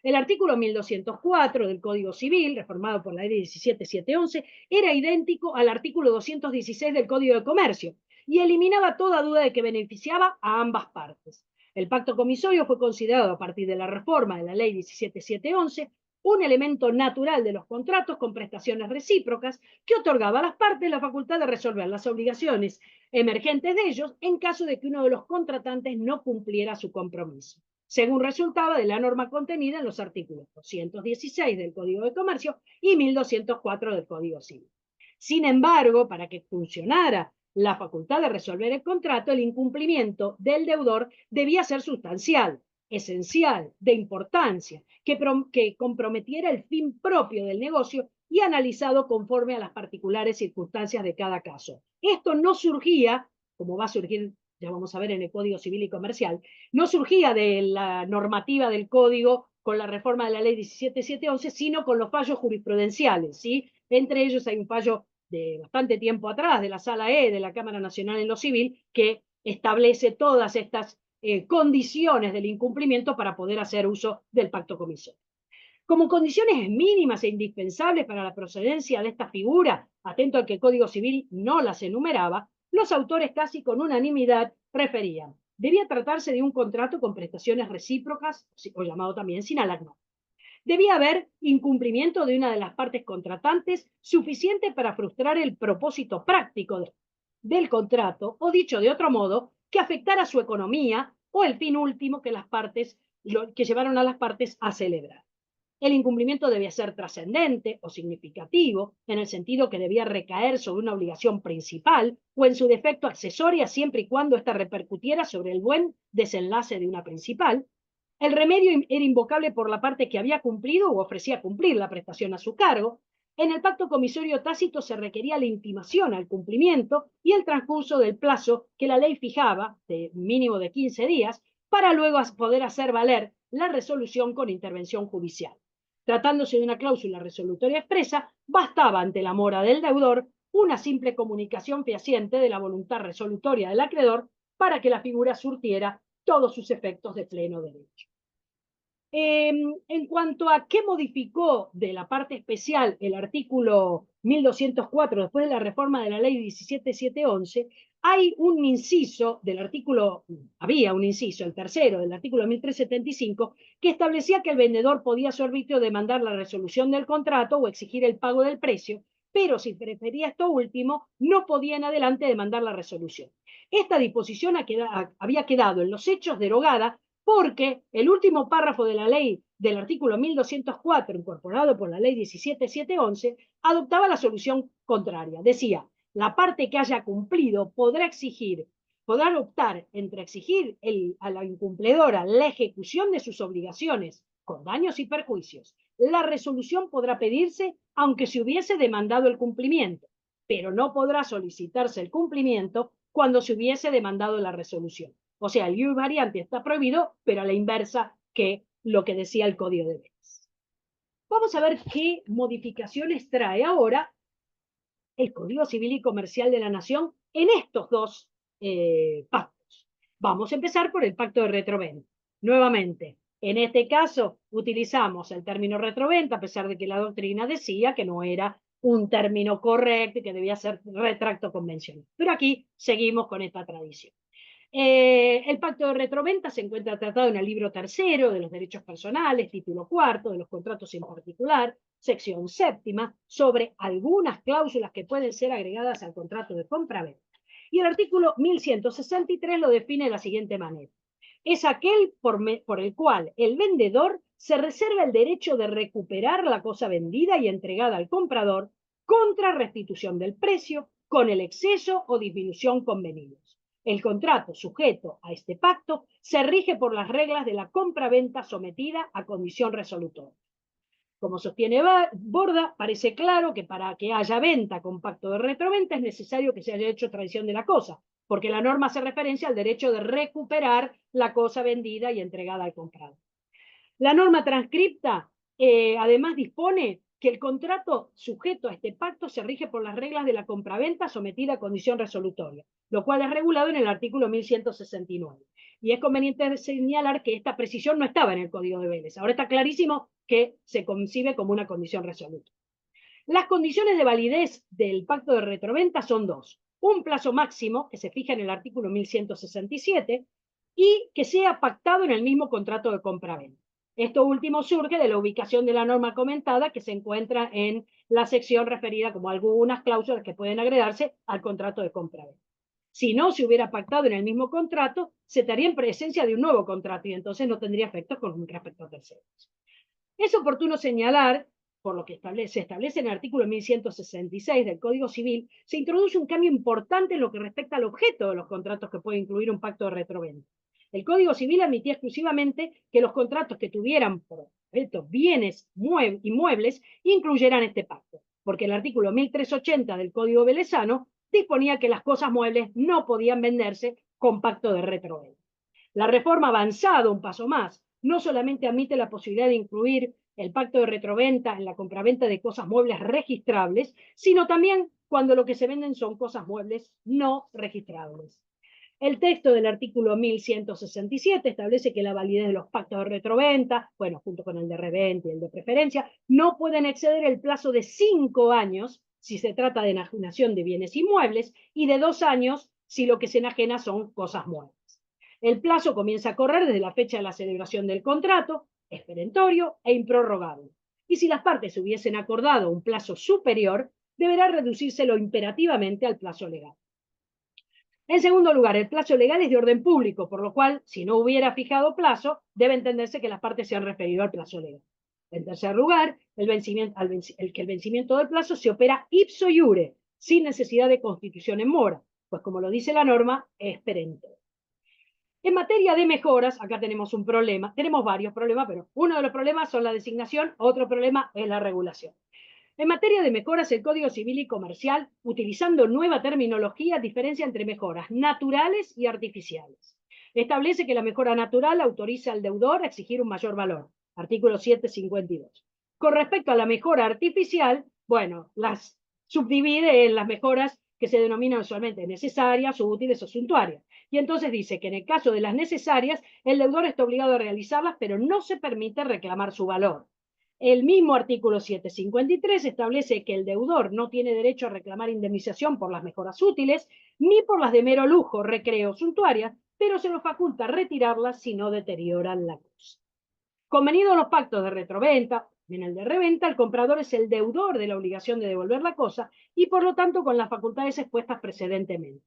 El artículo 1204 del Código Civil, reformado por la ley 17711, era idéntico al artículo 216 del Código de Comercio y eliminaba toda duda de que beneficiaba a ambas partes. El pacto comisorio fue considerado a partir de la reforma de la ley 17711 un elemento natural de los contratos con prestaciones recíprocas que otorgaba a las partes la facultad de resolver las obligaciones emergentes de ellos en caso de que uno de los contratantes no cumpliera su compromiso, según resultaba de la norma contenida en los artículos 216 del Código de Comercio y 1204 del Código Civil. Sin embargo, para que funcionara la facultad de resolver el contrato, el incumplimiento del deudor debía ser sustancial, esencial, de importancia, que comprometiera el fin propio del negocio y analizado conforme a las particulares circunstancias de cada caso. Esto no surgía, como va a surgir, ya vamos a ver, en el Código Civil y Comercial, no surgía de la normativa del Código con la reforma de la ley 17711, sino con los fallos jurisprudenciales, ¿sí? Entre ellos hay un fallo de bastante tiempo atrás de la Sala E de la Cámara Nacional en lo Civil que establece todas estas condiciones del incumplimiento para poder hacer uso del pacto comisorio. Como condiciones mínimas e indispensables para la procedencia de esta figura, atento al que el Código Civil no las enumeraba, los autores casi con unanimidad referían: debía tratarse de un contrato con prestaciones recíprocas, o llamado también sinalagma. Debía haber incumplimiento de una de las partes contratantes suficiente para frustrar el propósito práctico del contrato, o dicho de otro modo, que afectara su economía o el fin último que llevaron a las partes a celebrar. El incumplimiento debía ser trascendente o significativo, en el sentido que debía recaer sobre una obligación principal o en su defecto accesoria, siempre y cuando ésta repercutiera sobre el buen desenlace de una principal. El remedio era invocable por la parte que había cumplido o ofrecía cumplir la prestación a su cargo. En el pacto comisorio tácito se requería la intimación al cumplimiento y el transcurso del plazo que la ley fijaba, de mínimo de 15 días, para luego poder hacer valer la resolución con intervención judicial. Tratándose de una cláusula resolutoria expresa, bastaba ante la mora del deudor una simple comunicación fehaciente de la voluntad resolutoria del acreedor para que la figura surtiera todos sus efectos de pleno derecho. En cuanto a qué modificó de la parte especial el artículo 1204 después de la reforma de la ley 17711, hay un inciso del artículo, había un inciso, el tercero del artículo 1375, que establecía que el vendedor podía a su arbitrio demandar la resolución del contrato o exigir el pago del precio, pero si prefería esto último, no podía en adelante demandar la resolución. Esta disposición había quedado en los hechos derogada porque el último párrafo de la ley del artículo 1204, incorporado por la ley 17711, adoptaba la solución contraria. Decía: la parte que haya cumplido podrá optar entre exigir a la incumplidora la ejecución de sus obligaciones con daños y perjuicios. La resolución podrá pedirse aunque se hubiese demandado el cumplimiento, pero no podrá solicitarse el cumplimiento cuando se hubiese demandado la resolución. O sea, el ius variante está prohibido, pero a la inversa que lo que decía el Código de Bienes. Vamos a ver qué modificaciones trae ahora el Código Civil y Comercial de la Nación en estos dos pactos. Vamos a empezar por el pacto de retroventa. Nuevamente, en este caso utilizamos el término retroventa, a pesar de que la doctrina decía que no era un término correcto y que debía ser retracto convencional. Pero aquí seguimos con esta tradición. El pacto de retroventa se encuentra tratado en el libro tercero de los derechos personales, título cuarto de los contratos en particular, sección séptima, sobre algunas cláusulas que pueden ser agregadas al contrato de compra-venta. Y el artículo 1163 lo define de la siguiente manera: es aquel por el cual el vendedor se reserva el derecho de recuperar la cosa vendida y entregada al comprador contra restitución del precio, con el exceso o disminución convenidos. El contrato sujeto a este pacto se rige por las reglas de la compra-venta sometida a condición resolutoria. Como sostiene Borda, parece claro que para que haya venta con pacto de retroventa es necesario que se haya hecho traición de la cosa, porque la norma hace referencia al derecho de recuperar la cosa vendida y entregada al comprador. La norma transcripta además dispone que el contrato sujeto a este pacto se rige por las reglas de la compraventa sometida a condición resolutoria, lo cual es regulado en el artículo 1169. Y es conveniente señalar que esta precisión no estaba en el Código de Vélez. Ahora está clarísimo que se concibe como una condición resolutoria. Las condiciones de validez del pacto de retroventa son dos: un plazo máximo, que se fija en el artículo 1167, y que sea pactado en el mismo contrato de compraventa. Esto último surge de la ubicación de la norma comentada, que se encuentra en la sección referida como algunas cláusulas que pueden agregarse al contrato de compraventa. Si no se hubiera pactado en el mismo contrato, se estaría en presencia de un nuevo contrato y entonces no tendría efectos con respecto a terceros. Es oportuno señalar, por lo que se establece en el artículo 1166 del Código Civil, se introduce un cambio importante en lo que respecta al objeto de los contratos que puede incluir un pacto de retroventa. El Código Civil admitía exclusivamente que los contratos que tuvieran por objeto bienes inmuebles incluyeran este pacto, porque el artículo 1380 del Código Velezano disponía que las cosas muebles no podían venderse con pacto de retroventa. La reforma avanzada un paso más no solamente admite la posibilidad de incluir el pacto de retroventa en la compraventa de cosas muebles registrables, sino también cuando lo que se venden son cosas muebles no registrables. El texto del artículo 1167 establece que la validez de los pactos de retroventa, bueno, junto con el de reventa y el de preferencia, no pueden exceder el plazo de 5 años si se trata de enajenación de bienes inmuebles, y de 2 años si lo que se enajena son cosas muebles. El plazo comienza a correr desde la fecha de la celebración del contrato, es perentorio e improrrogable. Y si las partes hubiesen acordado un plazo superior, deberá reducírselo imperativamente al plazo legal. En segundo lugar, el plazo legal es de orden público, por lo cual, si no hubiera fijado plazo, debe entenderse que las partes se han referido al plazo legal. En tercer lugar, que el vencimiento del plazo se opera ipso iure, sin necesidad de constitución en mora, pues como lo dice la norma, es perentorio. En materia de mejoras, acá tenemos un problema, tenemos varios problemas, pero uno de los problemas son la designación, otro problema es la regulación. En materia de mejoras, el Código Civil y Comercial, utilizando nueva terminología, diferencia entre mejoras naturales y artificiales. Establece que la mejora natural autoriza al deudor a exigir un mayor valor, artículo 752. Con respecto a la mejora artificial, bueno, las subdivide en las mejoras que se denominan usualmente necesarias, útiles o suntuarias. Y entonces dice que en el caso de las necesarias, el deudor está obligado a realizarlas, pero no se permite reclamar su valor. El mismo artículo 753 establece que el deudor no tiene derecho a reclamar indemnización por las mejoras útiles ni por las de mero lujo, recreo, suntuarias, pero se lo faculta retirarlas si no deterioran la cosa. Convenidos los pactos de retroventa, en el de reventa, el comprador es el deudor de la obligación de devolver la cosa y por lo tanto con las facultades expuestas precedentemente.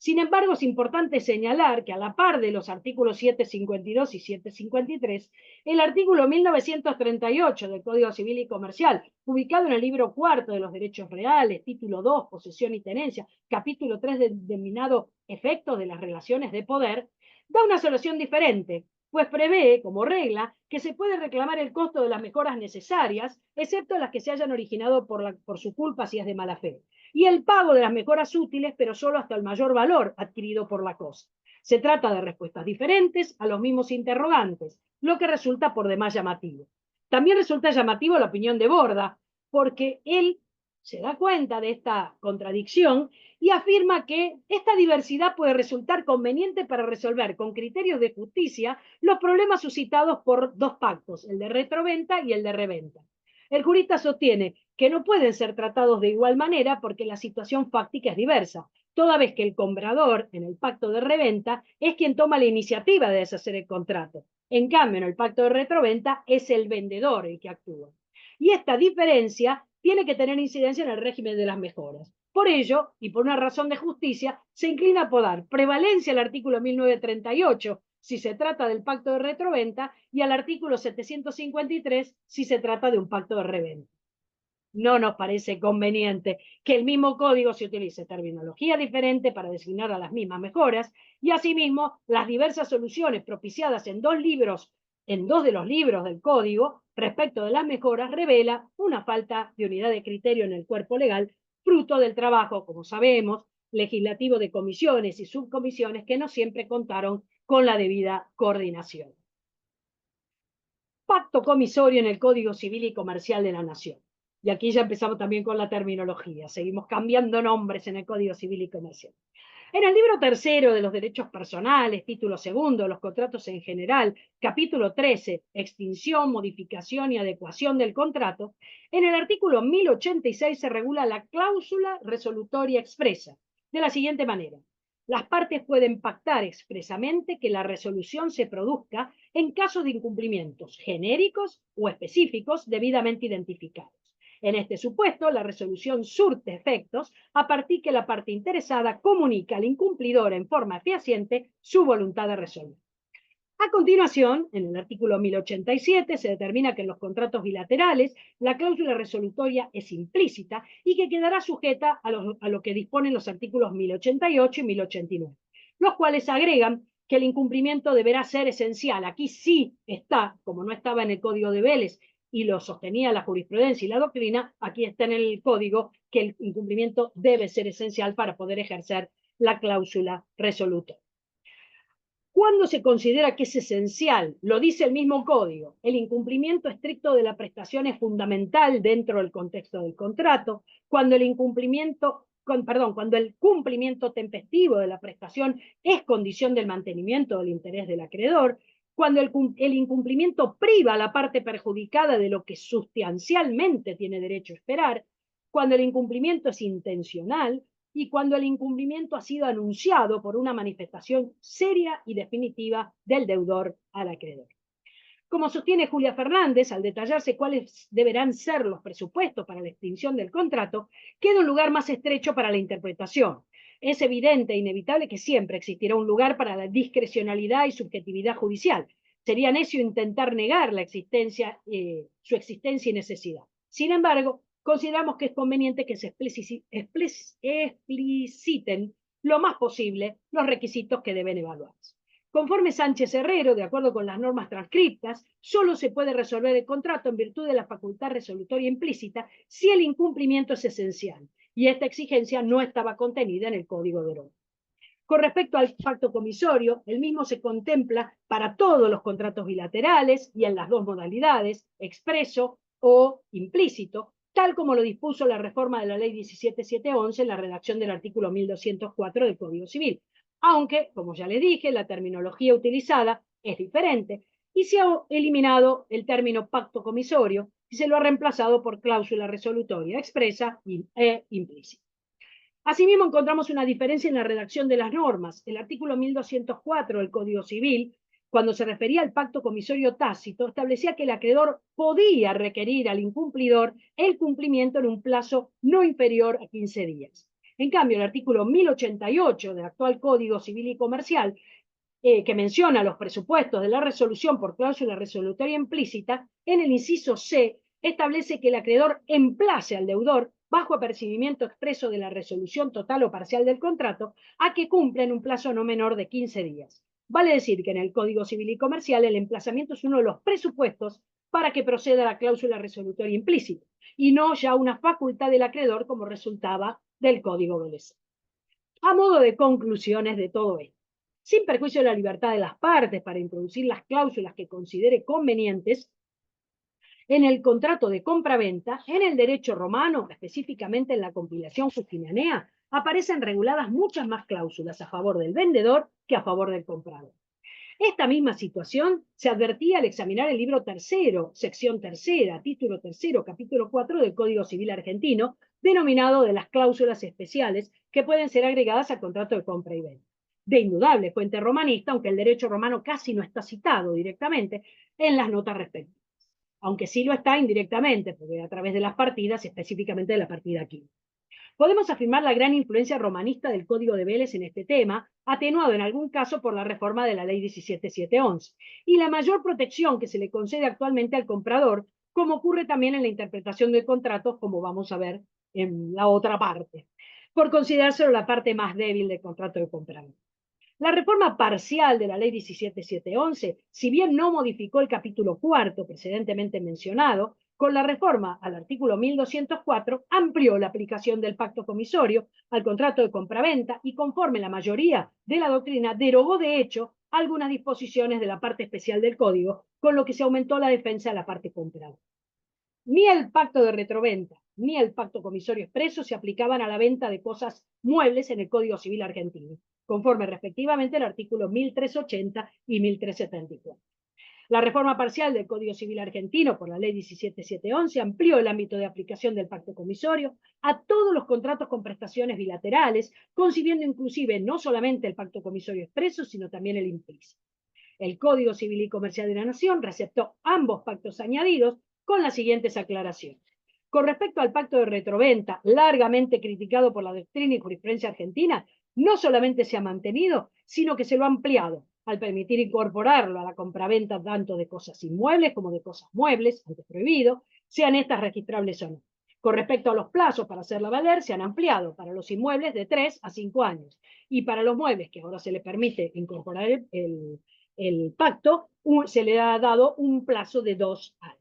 Sin embargo, es importante señalar que a la par de los artículos 752 y 753, el artículo 1938 del Código Civil y Comercial, ubicado en el libro cuarto de los derechos reales, título 2, posesión y tenencia, capítulo 3 denominado efectos de las relaciones de poder, da una solución diferente, pues prevé, como regla, que se puede reclamar el costo de las mejoras necesarias, excepto las que se hayan originado por su culpa si es de mala fe, y el pago de las mejoras útiles, pero solo hasta el mayor valor adquirido por la cosa. Se trata de respuestas diferentes a los mismos interrogantes, lo que resulta por demás llamativo. También resulta llamativo la opinión de Borda, porque él se da cuenta de esta contradicción y afirma que esta diversidad puede resultar conveniente para resolver con criterios de justicia los problemas suscitados por dos pactos, el de retroventa y el de reventa. El jurista sostiene que no pueden ser tratados de igual manera porque la situación fáctica es diversa, toda vez que el comprador en el pacto de reventa es quien toma la iniciativa de deshacer el contrato. En cambio, en el pacto de retroventa es el vendedor el que actúa. Y esta diferencia tiene que tener incidencia en el régimen de las mejoras. Por ello, y por una razón de justicia, se inclina a dar prevalencia al artículo 1938 si se trata del pacto de retroventa y al artículo 753 si se trata de un pacto de reventa. No nos parece conveniente que el mismo código se utilice terminología diferente para designar a las mismas mejoras y asimismo las diversas soluciones propiciadas en dos de los libros del código respecto de las mejoras revela una falta de unidad de criterio en el cuerpo legal, fruto del trabajo, como sabemos, legislativo de comisiones y subcomisiones que no siempre contaron con la debida coordinación. Pacto comisorio en el Código Civil y Comercial de la Nación. Y aquí ya empezamos también con la terminología. Seguimos cambiando nombres en el Código Civil y Comercial. En el libro tercero de los derechos personales, título segundo, los contratos en general, capítulo 13, extinción, modificación y adecuación del contrato, en el artículo 1086 se regula la cláusula resolutoria expresa, de la siguiente manera. Las partes pueden pactar expresamente que la resolución se produzca en caso de incumplimientos genéricos o específicos debidamente identificados. En este supuesto, la resolución surte efectos a partir que la parte interesada comunica al incumplidor en forma fehaciente su voluntad de resolver. A continuación, en el artículo 1087 se determina que en los contratos bilaterales la cláusula resolutoria es implícita y que quedará sujeta a lo que disponen los artículos 1088 y 1089, los cuales agregan que el incumplimiento deberá ser esencial. Aquí sí está, como no estaba en el Código de Vélez y lo sostenía la jurisprudencia y la doctrina, aquí está en el Código que el incumplimiento debe ser esencial para poder ejercer la cláusula resolutoria. ¿Cuándo se considera que es esencial? Lo dice el mismo código. El incumplimiento estricto de la prestación es fundamental dentro del contexto del contrato. Cuando el cumplimiento tempestivo de la prestación es condición del mantenimiento del interés del acreedor. Cuando el incumplimiento priva a la parte perjudicada de lo que sustancialmente tiene derecho a esperar. cuando el incumplimiento es intencional y cuando el incumplimiento ha sido anunciado por una manifestación seria y definitiva del deudor al acreedor. Como sostiene Julia Fernández, al detallarse cuáles deberán ser los presupuestos para la extinción del contrato, queda un lugar más estrecho para la interpretación. Es evidente e inevitable que siempre existirá un lugar para la discrecionalidad y subjetividad judicial. Sería necio intentar negar su existencia y necesidad. Sin embargo, consideramos que es conveniente que se expliciten lo más posible los requisitos que deben evaluarse. Conforme Sánchez Herrero, de acuerdo con las normas transcriptas, solo se puede resolver el contrato en virtud de la facultad resolutoria implícita si el incumplimiento es esencial, y esta exigencia no estaba contenida en el Código de Oro. Con respecto al pacto comisorio, el mismo se contempla para todos los contratos bilaterales y en las dos modalidades, expreso o implícito, tal como lo dispuso la reforma de la Ley 17711 en la redacción del artículo 1204 del Código Civil, aunque, como ya le dije, la terminología utilizada es diferente y se ha eliminado el término pacto comisorio y se lo ha reemplazado por cláusula resolutoria expresa e implícita. Asimismo, encontramos una diferencia en la redacción de las normas. El artículo 1204 del Código Civil, cuando se refería al pacto comisorio tácito, establecía que el acreedor podía requerir al incumplidor el cumplimiento en un plazo no inferior a 15 días. En cambio, el artículo 1088 del actual Código Civil y Comercial, que menciona los presupuestos de la resolución por cláusula resolutoria implícita, en el inciso C establece que el acreedor emplace al deudor, bajo apercibimiento expreso de la resolución total o parcial del contrato, a que cumpla en un plazo no menor de 15 días. Vale decir que en el Código Civil y Comercial el emplazamiento es uno de los presupuestos para que proceda la cláusula resolutoria implícita, y no ya una facultad del acreedor como resultaba del Código BLC. A modo de conclusiones de todo esto, sin perjuicio de la libertad de las partes para introducir las cláusulas que considere convenientes, en el contrato de compra-venta, en el derecho romano, específicamente en la compilación justinianea, aparecen reguladas muchas más cláusulas a favor del vendedor que a favor del comprador. Esta misma situación se advertía al examinar el libro tercero, sección tercera, título tercero, capítulo 4 del Código Civil argentino, denominado de las cláusulas especiales que pueden ser agregadas al contrato de compra y venta. De indudable fuente romanista, aunque el derecho romano casi no está citado directamente en las notas respectivas, aunque sí lo está indirectamente, porque a través de las partidas, específicamente de la partida 15. Podemos afirmar la gran influencia romanista del Código de Vélez en este tema, atenuado en algún caso por la reforma de la Ley 17711, y la mayor protección que se le concede actualmente al comprador, como ocurre también en la interpretación del contrato, como vamos a ver en la otra parte, por considerárselo la parte más débil del contrato de compra-venta. La reforma parcial de la Ley 17711, si bien no modificó el capítulo cuarto precedentemente mencionado, con la reforma al artículo 1204 amplió la aplicación del pacto comisorio al contrato de compraventa y, conforme la mayoría de la doctrina, derogó de hecho algunas disposiciones de la parte especial del Código, con lo que se aumentó la defensa de la parte compradora. Ni el pacto de retroventa ni el pacto comisorio expreso se aplicaban a la venta de cosas muebles en el Código Civil argentino, conforme respectivamente el artículo 1380 y 1374. La reforma parcial del Código Civil argentino por la Ley 17711 amplió el ámbito de aplicación del pacto comisorio a todos los contratos con prestaciones bilaterales, concibiendo inclusive no solamente el pacto comisorio expreso, sino también el implícito. El Código Civil y Comercial de la Nación receptó ambos pactos añadidos con las siguientes aclaraciones. Con respecto al pacto de retroventa, largamente criticado por la doctrina y jurisprudencia argentina, no solamente se ha mantenido, sino que se lo ha ampliado, al permitir incorporarlo a la compraventa tanto de cosas inmuebles como de cosas muebles, antes prohibido, sean estas registrables o no. Con respecto a los plazos para hacerla valer, se han ampliado para los inmuebles de 3 a 5 años y para los muebles, que ahora se le permite incorporar el pacto, se le ha dado un plazo de 2 años.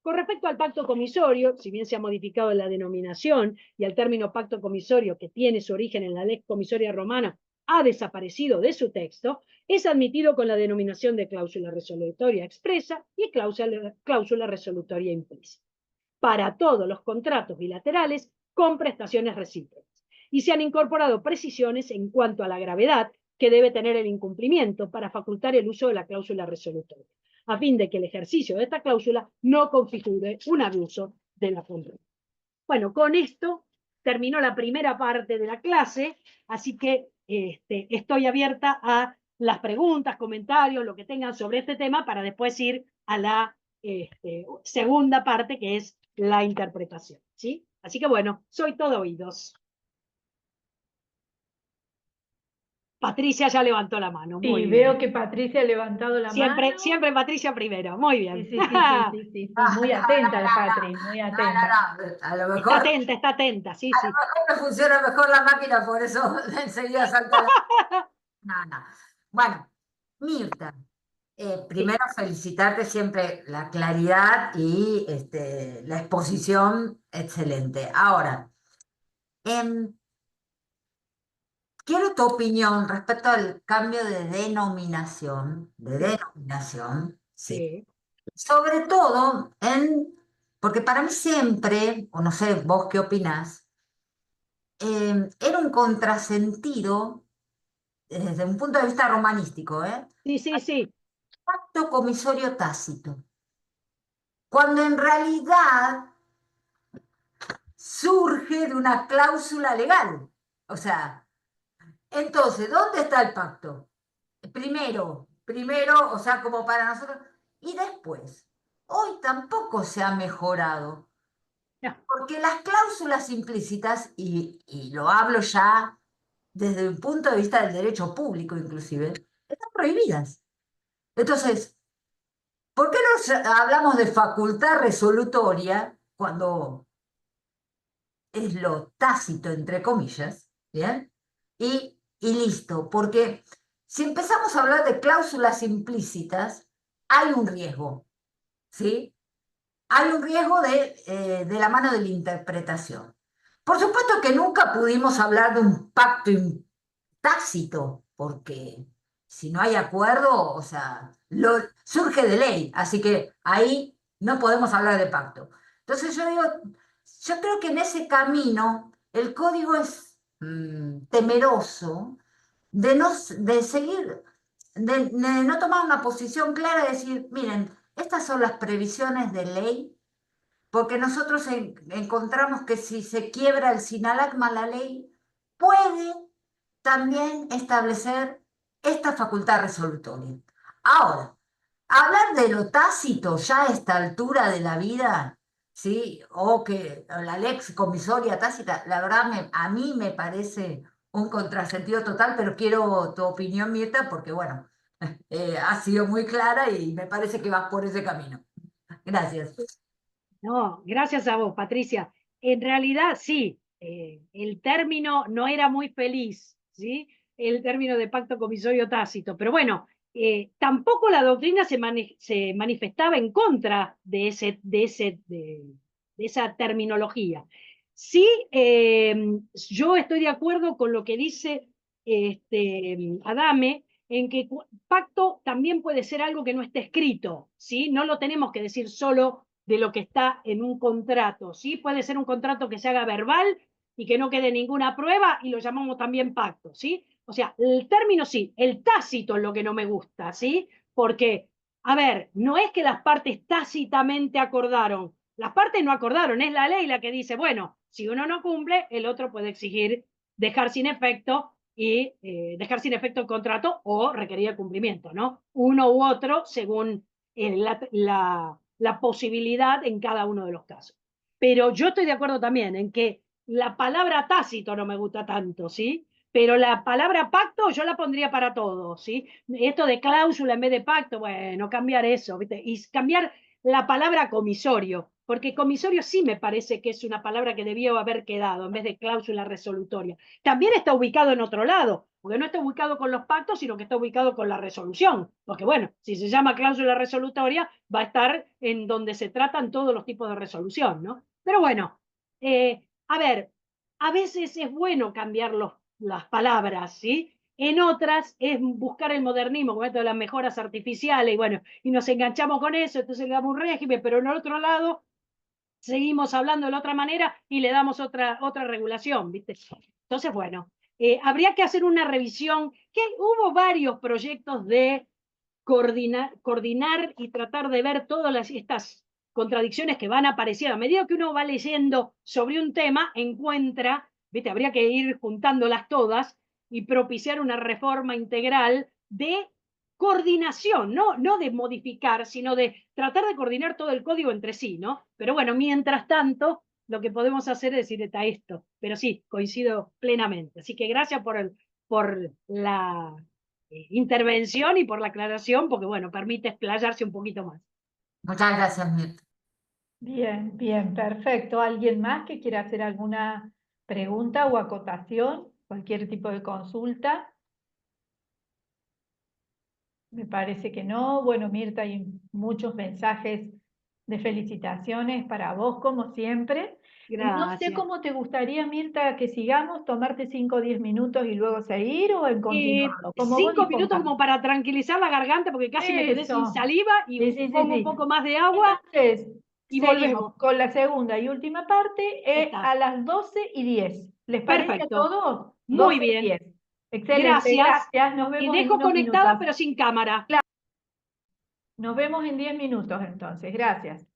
Con respecto al pacto comisorio, si bien se ha modificado la denominación y el término pacto comisorio, que tiene su origen en la ley comisoria romana, ha desaparecido de su texto, es admitido con la denominación de cláusula resolutoria expresa y cláusula resolutoria implícita para todos los contratos bilaterales con prestaciones recíprocas. Y se han incorporado precisiones en cuanto a la gravedad que debe tener el incumplimiento para facultar el uso de la cláusula resolutoria, a fin de que el ejercicio de esta cláusula no configure un abuso de la compra. Bueno, con esto terminó la primera parte de la clase, así que estoy abierta a las preguntas, comentarios, lo que tengan sobre este tema, para después ir a la segunda parte, que es la interpretación, ¿sí? Así que bueno, soy todo oídos. Patricia ya levantó la mano, muy Sí, bien. veo que Patricia ha levantado la mano. Siempre Patricia primero, muy bien. Sí, muy atenta la Patri, muy atenta. A lo mejor, Está atenta, sí, sí. a lo mejor me funciona mejor la máquina, por eso enseguida salta la... No. Bueno, Mirta, primero felicitarte siempre la claridad y la exposición excelente. Ahora, em, quiero tu opinión respecto al cambio de denominación, sí. Sí. Sobre todo porque para mí siempre, o no sé, vos qué opinás, era un contrasentido desde un punto de vista romanístico, Sí. pacto comisorio tácito, cuando en realidad surge de una cláusula legal. O sea, entonces, ¿dónde está el pacto? Primero, o sea, como para nosotros, y después, hoy tampoco se ha mejorado. No. Porque las cláusulas implícitas, y lo hablo ya desde el punto de vista del derecho público inclusive, están prohibidas. Entonces, ¿por qué no hablamos de facultad resolutoria cuando es lo tácito, entre comillas, ¿bien? Y listo, porque si empezamos a hablar de cláusulas implícitas, hay un riesgo, ¿sí? Hay un riesgo de la mano de la interpretación. Por supuesto que nunca pudimos hablar de un pacto tácito, porque si no hay acuerdo, o sea, surge de ley, así que ahí no podemos hablar de pacto. Entonces yo creo que en ese camino el código es temeroso de seguir, de no tomar una posición clara y decir, miren, estas son las previsiones de ley, porque nosotros encontramos que si se quiebra el sinalagma, la ley puede también establecer esta facultad resolutoria. Ahora, hablar de lo tácito ya a esta altura de la vida, ¿sí? O que la lex comisoria tácita, la verdad a mí me parece un contrasentido total, pero quiero tu opinión, Mirta, porque bueno, ha sido muy clara y me parece que vas por ese camino. Gracias. No, gracias a vos, Patricia. En realidad, sí, el término no era muy feliz, ¿sí? El término de pacto comisorio tácito, pero bueno, tampoco la doctrina se manifestaba en contra de esa terminología. Sí, yo estoy de acuerdo con lo que dice Adame, en que pacto también puede ser algo que no esté escrito, ¿sí? No lo tenemos que decir solo de lo que está en un contrato, ¿sí? Puede ser un contrato que se haga verbal y que no quede ninguna prueba y lo llamamos también pacto, ¿sí? O sea, el término sí, el tácito es lo que no me gusta, ¿sí? Porque, a ver, no es que las partes tácitamente acordaron, las partes no acordaron, es la ley la que dice, bueno, si uno no cumple, el otro puede exigir dejar sin efecto y dejar sin efecto el contrato o requerir el cumplimiento, ¿no? Uno u otro según la posibilidad en cada uno de los casos. Pero yo estoy de acuerdo también en que la palabra tácito no me gusta tanto, ¿sí? Pero la palabra pacto yo la pondría para todo, ¿sí? Esto de cláusula en vez de pacto, bueno, cambiar eso, ¿viste? Y cambiar la palabra comisorio, porque comisorio sí me parece que es una palabra que debió haber quedado en vez de cláusula resolutoria. También está ubicado en otro lado, porque no está ubicado con los pactos, sino que está ubicado con la resolución, porque bueno, si se llama cláusula resolutoria, va a estar en donde se tratan todos los tipos de resolución, ¿no? Pero bueno, a ver, a veces es bueno cambiar las palabras, ¿sí? En otras es buscar el modernismo, como esto de las mejoras artificiales, y bueno, y nos enganchamos con eso, entonces le damos un régimen, pero en el otro lado seguimos hablando de la otra manera y le damos otra regulación, ¿viste? Entonces, bueno, habría que hacer una revisión, que hubo varios proyectos de coordinar y tratar de ver todas estas contradicciones que van apareciendo. A medida que uno va leyendo sobre un tema, encuentra, ¿viste? Habría que ir juntándolas todas y propiciar una reforma integral de coordinación, no de modificar, sino de tratar de coordinar todo el código entre sí, ¿no? Pero bueno, mientras tanto, lo que podemos hacer es decir, está esto. Pero sí, coincido plenamente. Así que gracias por la intervención y por la aclaración, porque bueno, permite explayarse un poquito más. Muchas gracias, Mirta. Bien, bien, perfecto. ¿Alguien más que quiera hacer alguna pregunta o acotación? Cualquier tipo de consulta. Me parece que no. Bueno, Mirta, hay muchos mensajes de felicitaciones para vos, como siempre. No sé Gracias. cómo te gustaría, Mirta, que sigamos, tomarte 5 o 10 minutos y luego seguir o en continuarlo, como vos 5 minutos dispongas. como para tranquilizar la garganta, porque casi me quedé sin Eso. saliva y Sí, sí, sí, pongo un sí. poco más de agua Entonces, y seguimos volvemos. con la segunda y última parte Está. a las 12:10. ¿Les parece a Perfecto. todos? Muy bien. 12:10. Excelente, Gracias. gracias. Nos Y vemos en dejo unos conectada, minutos. pero sin cámara. Nos vemos en 10 minutos entonces. Gracias.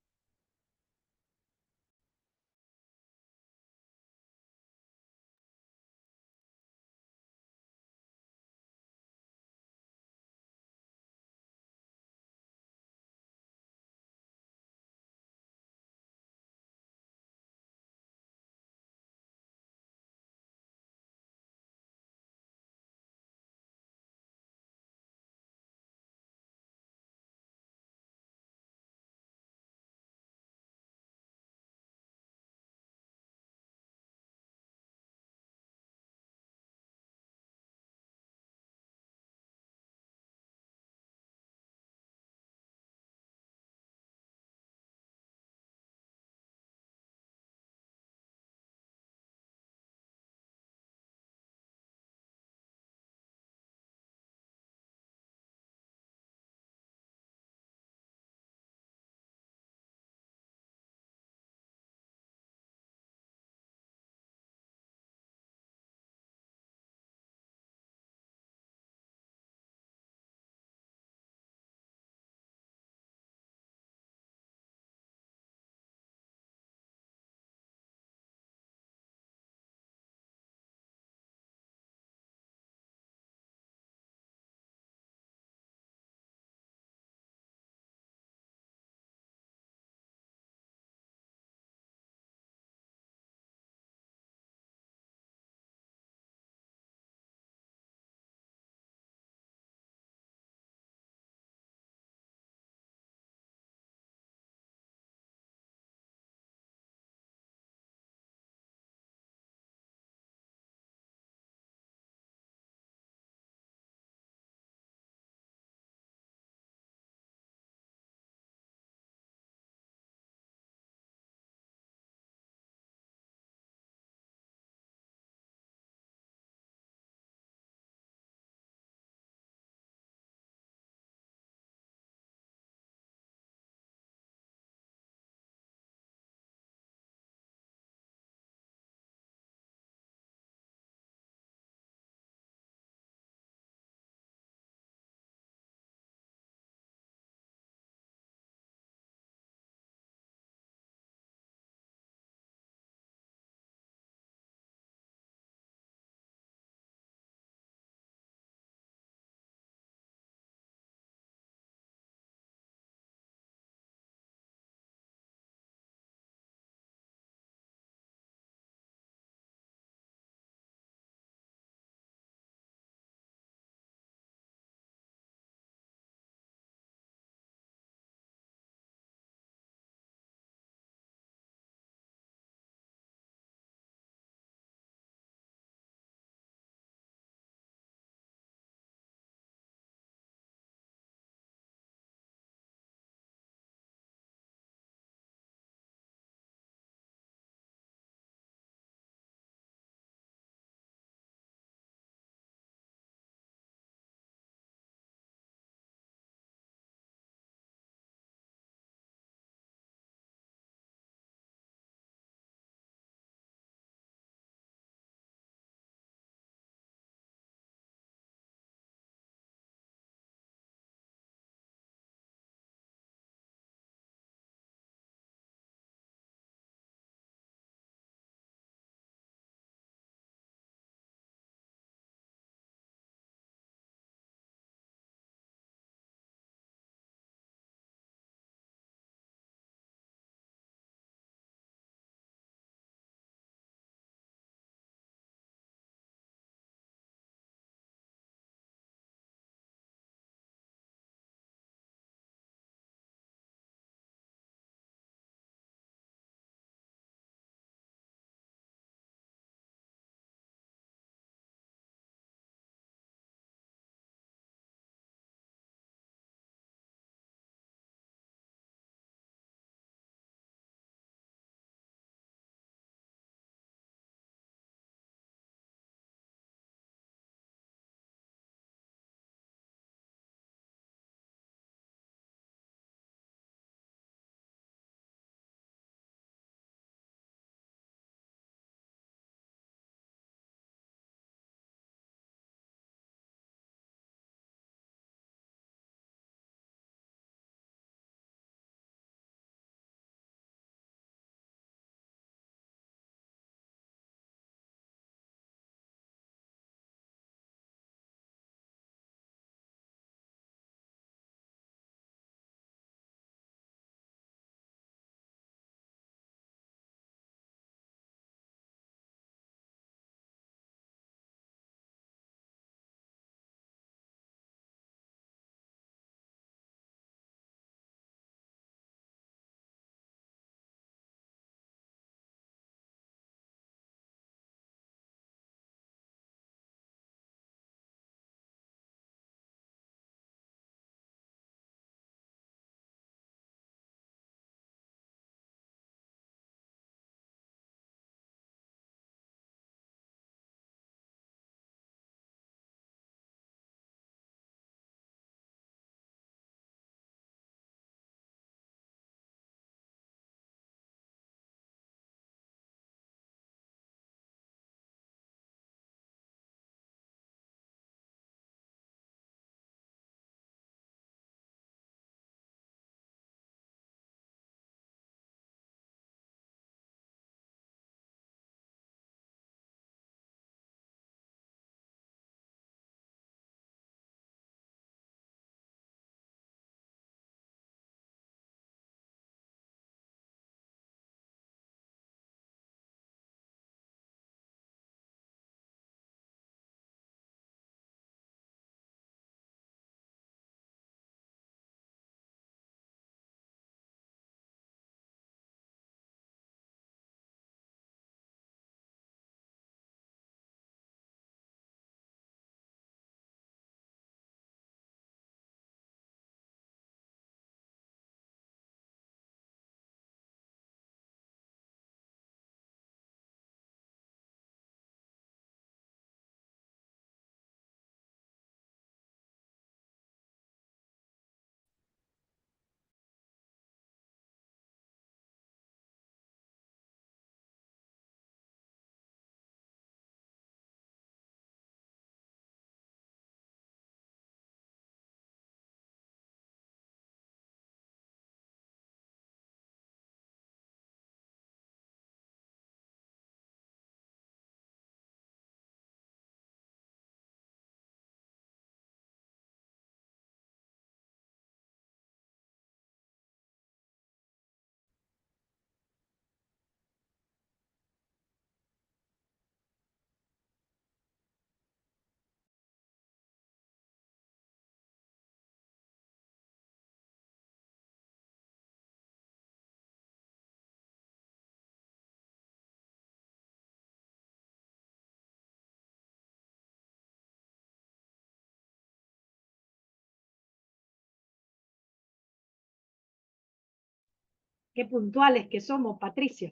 Qué puntuales que somos, Patricia.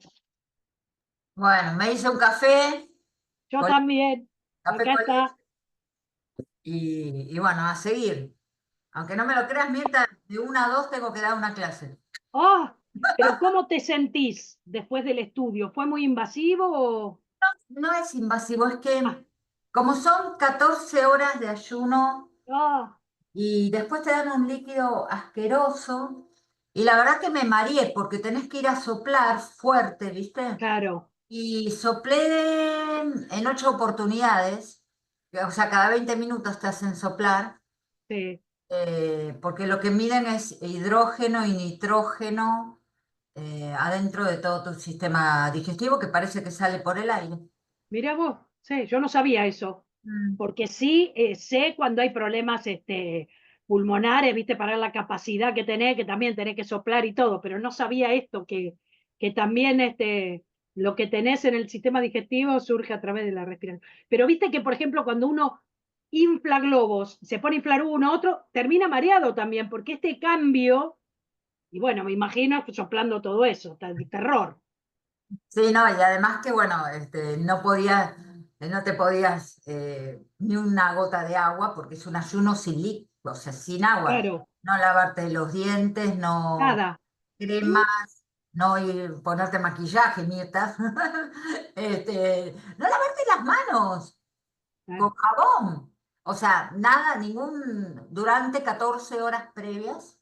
Bueno, me hice un café, Yo con también. café Acá con está. leche y bueno, a seguir. Aunque no me lo creas, Mirta, de 1 a 2 tengo que dar una clase. Oh, pero ¿cómo te sentís después del estudio? ¿Fue muy invasivo o...? No es invasivo, es Ah, que como son 14 horas de ayuno ah, y después te dan un líquido asqueroso, y la verdad que me mareé porque tenés que ir a soplar fuerte, ¿viste? claro, Y soplé en 8 oportunidades, o sea, cada 20 minutos te hacen soplar, sí. porque lo que miden es hidrógeno y nitrógeno adentro de todo tu sistema digestivo, que parece que sale por el aire. Mira vos, sí, yo no sabía eso, Mm. porque sí sé cuando hay problemas pulmonares, viste, para la capacidad que también tenés que soplar y todo, pero no sabía esto, que también lo que tenés en el sistema digestivo surge a través de la respiración. Pero viste que, por ejemplo, cuando uno infla globos, se pone a inflar uno, otro, termina mareado también, porque este cambio, y bueno, me imagino soplando todo eso, terror. Sí, no, y además que, bueno, no podías, no te podías ni una gota de agua, porque es un ayuno sin líquido, o sea, sin agua. Claro, No lavarte los dientes, no nada. cremas, no ir, ponerte maquillaje, Mirta. No lavarte las manos con jabón. O sea, nada, durante 14 horas previas,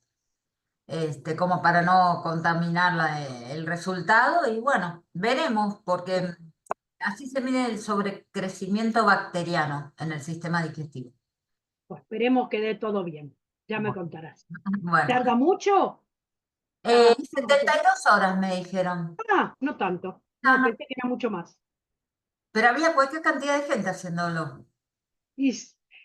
como para no contaminar el resultado. Y bueno, veremos, porque así se mide el sobrecrecimiento bacteriano en el sistema digestivo. Pues esperemos que dé todo bien. Ya me Bueno, contarás. bueno. ¿Tarda mucho? ¿Tarda mucho en hacer? 72 horas me dijeron. Ah, no tanto. No, No, no, pensé que era mucho más. pero había cualquier cantidad de gente haciéndolo. Y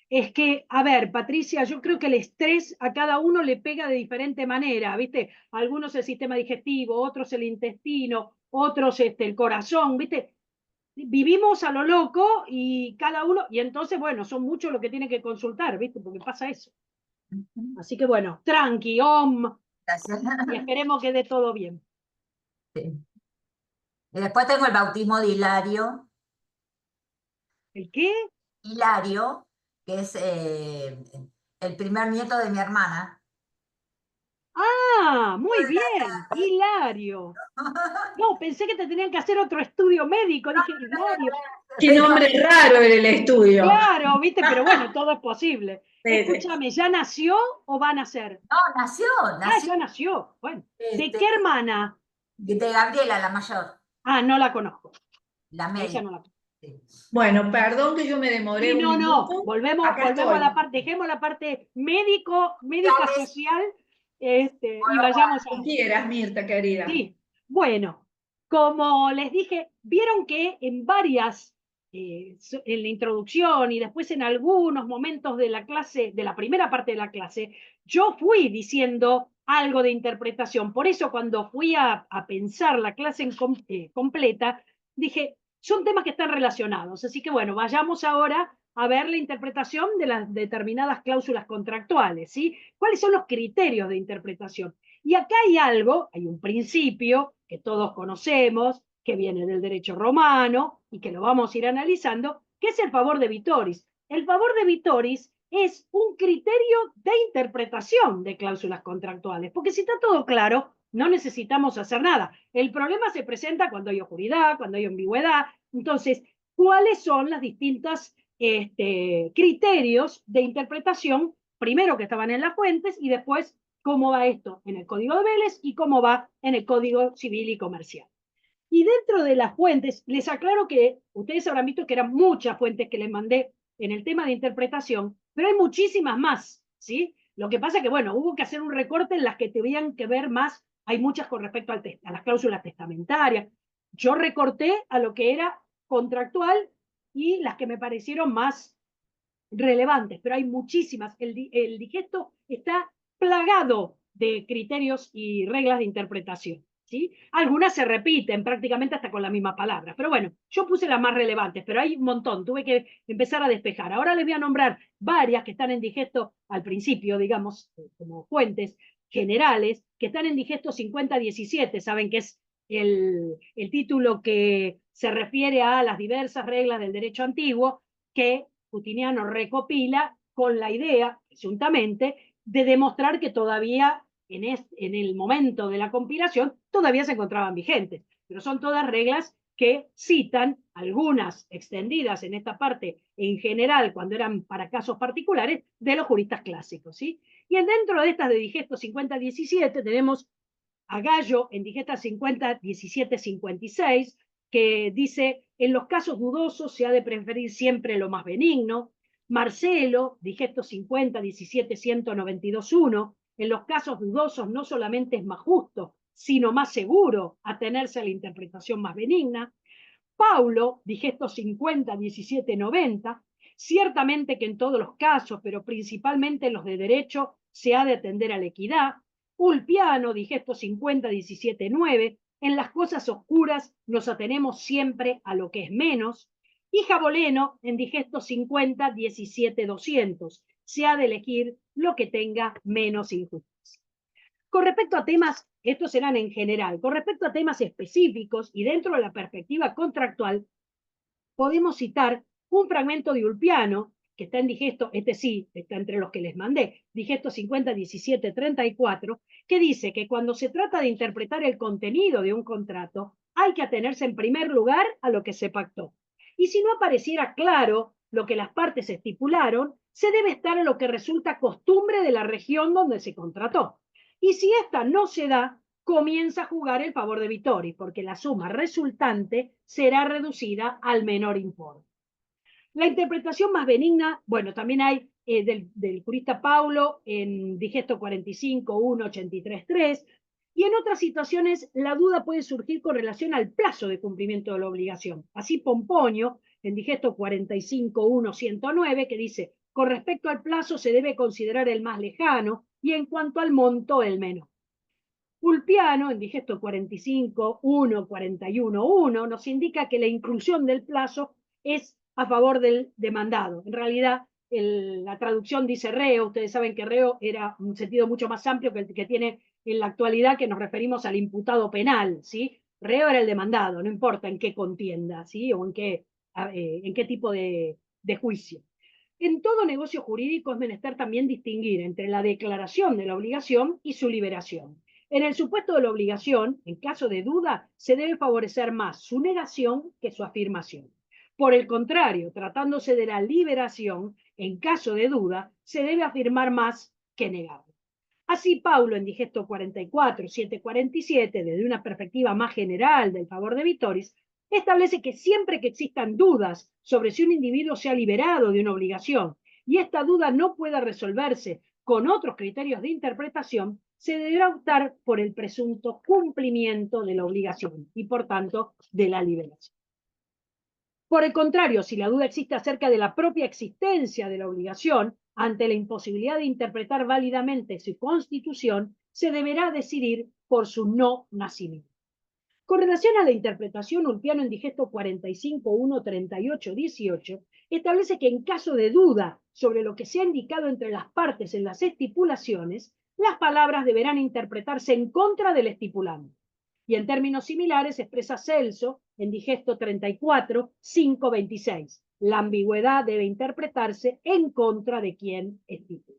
es que, a ver, Patricia, yo creo que el estrés a cada uno le pega de diferente manera, ¿viste? Algunos el sistema digestivo, otros el intestino, otros el corazón, ¿viste? Vivimos a lo loco y cada uno, y entonces, bueno, son muchos los que tienen que consultar, ¿viste? Porque pasa eso. Ujú. Así que bueno, tranqui, om, Gracias. y esperemos que dé todo bien. Sí. Y después tengo el bautismo de Hilario. ¿El qué? Hilario, que es el primer nieto de mi hermana. Ah, muy bien, Hilario. No, pensé que te tenían que hacer otro estudio médico, dije Hilario. Qué nombre raro en el estudio. Claro, viste, pero bueno, todo es posible. Sí, sí. Escúchame, ¿ya nació o va a nacer? No, nació, Ah, nació ya nació. Bueno, ¿de este, qué hermana? de Gabriela, la mayor, Ah, no la conozco. la A ella médica. no la conozco. Sí. Bueno, perdón que yo me demoré Sí, un no, no. minuto. Volvemos, Acá volvemos a estoy. la parte, dejemos la parte Ya médica ves, social, y volvamos vayamos Tú a. quieras, Mirta, querida. Sí, bueno, como les dije, vieron que en varias, en la introducción y después en algunos momentos de la clase, de la primera parte de la clase, yo fui diciendo algo de interpretación. Por eso cuando fui a pensar la clase completa, dije, son temas que están relacionados. Así que bueno, vayamos ahora a ver la interpretación de las determinadas cláusulas contractuales, ¿sí? ¿Cuáles son los criterios de interpretación? Y acá hay algo, hay un principio que todos conocemos, que viene del derecho romano y que lo vamos a ir analizando, que es el favor de Vitoris. El favor de Vitoris es un criterio de interpretación de cláusulas contractuales, porque si está todo claro, no necesitamos hacer nada. El problema se presenta cuando hay oscuridad, cuando hay ambigüedad. Entonces, ¿cuáles son las distintas criterios de interpretación? Primero que estaban en las fuentes y después cómo va esto en el Código de Vélez y cómo va en el Código Civil y Comercial. Y dentro de las fuentes, les aclaro que ustedes habrán visto que eran muchas fuentes que les mandé en el tema de interpretación, pero hay muchísimas más, ¿sí? Lo que pasa es que, bueno, hubo que hacer un recorte en las que tenían que ver más, hay muchas con respecto a las cláusulas testamentarias. Yo recorté a lo que era contractual y las que me parecieron más relevantes, pero hay muchísimas. El digesto está plagado de criterios y reglas de interpretación, ¿sí? Algunas se repiten prácticamente hasta con la misma palabra, pero bueno, yo puse las más relevantes, pero hay un montón, tuve que empezar a despejar. Ahora les voy a nombrar varias que están en digesto al principio, digamos, como fuentes, generales que están en Digesto 50-17, saben que es el título que se refiere a las diversas reglas del derecho antiguo que Justiniano recopila con la idea, presuntamente, de demostrar que todavía en el momento de la compilación todavía se encontraban vigentes, pero son todas reglas que citan, algunas extendidas en esta parte en general cuando eran para casos particulares, de los juristas clásicos, ¿sí? Y dentro de estas de Digesto 50-17 tenemos a Gallo en Digesta 50-17-56, que dice, en los casos dudosos se ha de preferir siempre lo más benigno. Marcelo, Digesto 50-17-192-1, en los casos dudosos no solamente es más justo, sino más seguro atenerse a la interpretación más benigna. Paulo, Digesto 50-17-90, ciertamente que en todos los casos, pero principalmente en los de derecho, se ha de atender a la equidad. Ulpiano, Digesto 50-17-9, en las cosas oscuras nos atenemos siempre a lo que es menos. Y Jaboleno, en Digesto 50-17-200, se ha de elegir lo que tenga menos injusticia. Con respecto a temas, estos serán en general, con respecto a temas específicos y dentro de la perspectiva contractual, podemos citar un fragmento de Ulpiano, que está en Digesto, este sí, está entre los que les mandé, Digesto 50-17-34, que dice que cuando se trata de interpretar el contenido de un contrato, hay que atenerse en primer lugar a lo que se pactó. Y si no apareciera claro lo que las partes estipularon, se debe estar a lo que resulta costumbre de la región donde se contrató. Y si esta no se da, comienza a jugar el favor de Vittori, porque la suma resultante será reducida al menor importe. La interpretación más benigna, bueno, también hay del jurista Paulo en Digesto 45-1-83-3, y en otras situaciones la duda puede surgir con relación al plazo de cumplimiento de la obligación. Así Pomponio, en Digesto 45-1-109, que dice, con respecto al plazo se debe considerar el más lejano y en cuanto al monto el menor. Ulpiano, en Digesto 45-1-41-1, nos indica que la inclusión del plazo es a favor del demandado. En realidad, la traducción dice reo. Ustedes saben que reo era un sentido mucho más amplio que el que tiene en la actualidad, que nos referimos al imputado penal, ¿sí? Reo era el demandado, no importa en qué contienda, ¿sí? O en qué tipo de juicio. En todo negocio jurídico es menester también distinguir entre la declaración de la obligación y su liberación. En el supuesto de la obligación, en caso de duda, se debe favorecer más su negación que su afirmación. Por el contrario, tratándose de la liberación, en caso de duda, se debe afirmar más que negarlo. Así, Paulo, en Digesto 44-747, desde una perspectiva más general del favor de Vittoris, establece que siempre que existan dudas sobre si un individuo se ha liberado de una obligación y esta duda no pueda resolverse con otros criterios de interpretación, se deberá optar por el presunto cumplimiento de la obligación y, por tanto, de la liberación. Por el contrario, si la duda existe acerca de la propia existencia de la obligación, ante la imposibilidad de interpretar válidamente su constitución, se deberá decidir por su no nacimiento. Con relación a la interpretación, Ulpiano en Digesto 45-1-38-18 establece que en caso de duda sobre lo que se ha indicado entre las partes en las estipulaciones, las palabras deberán interpretarse en contra del estipulante. Y en términos similares expresa Celso en Digesto 34-5-26. La ambigüedad debe interpretarse en contra de quien estipula.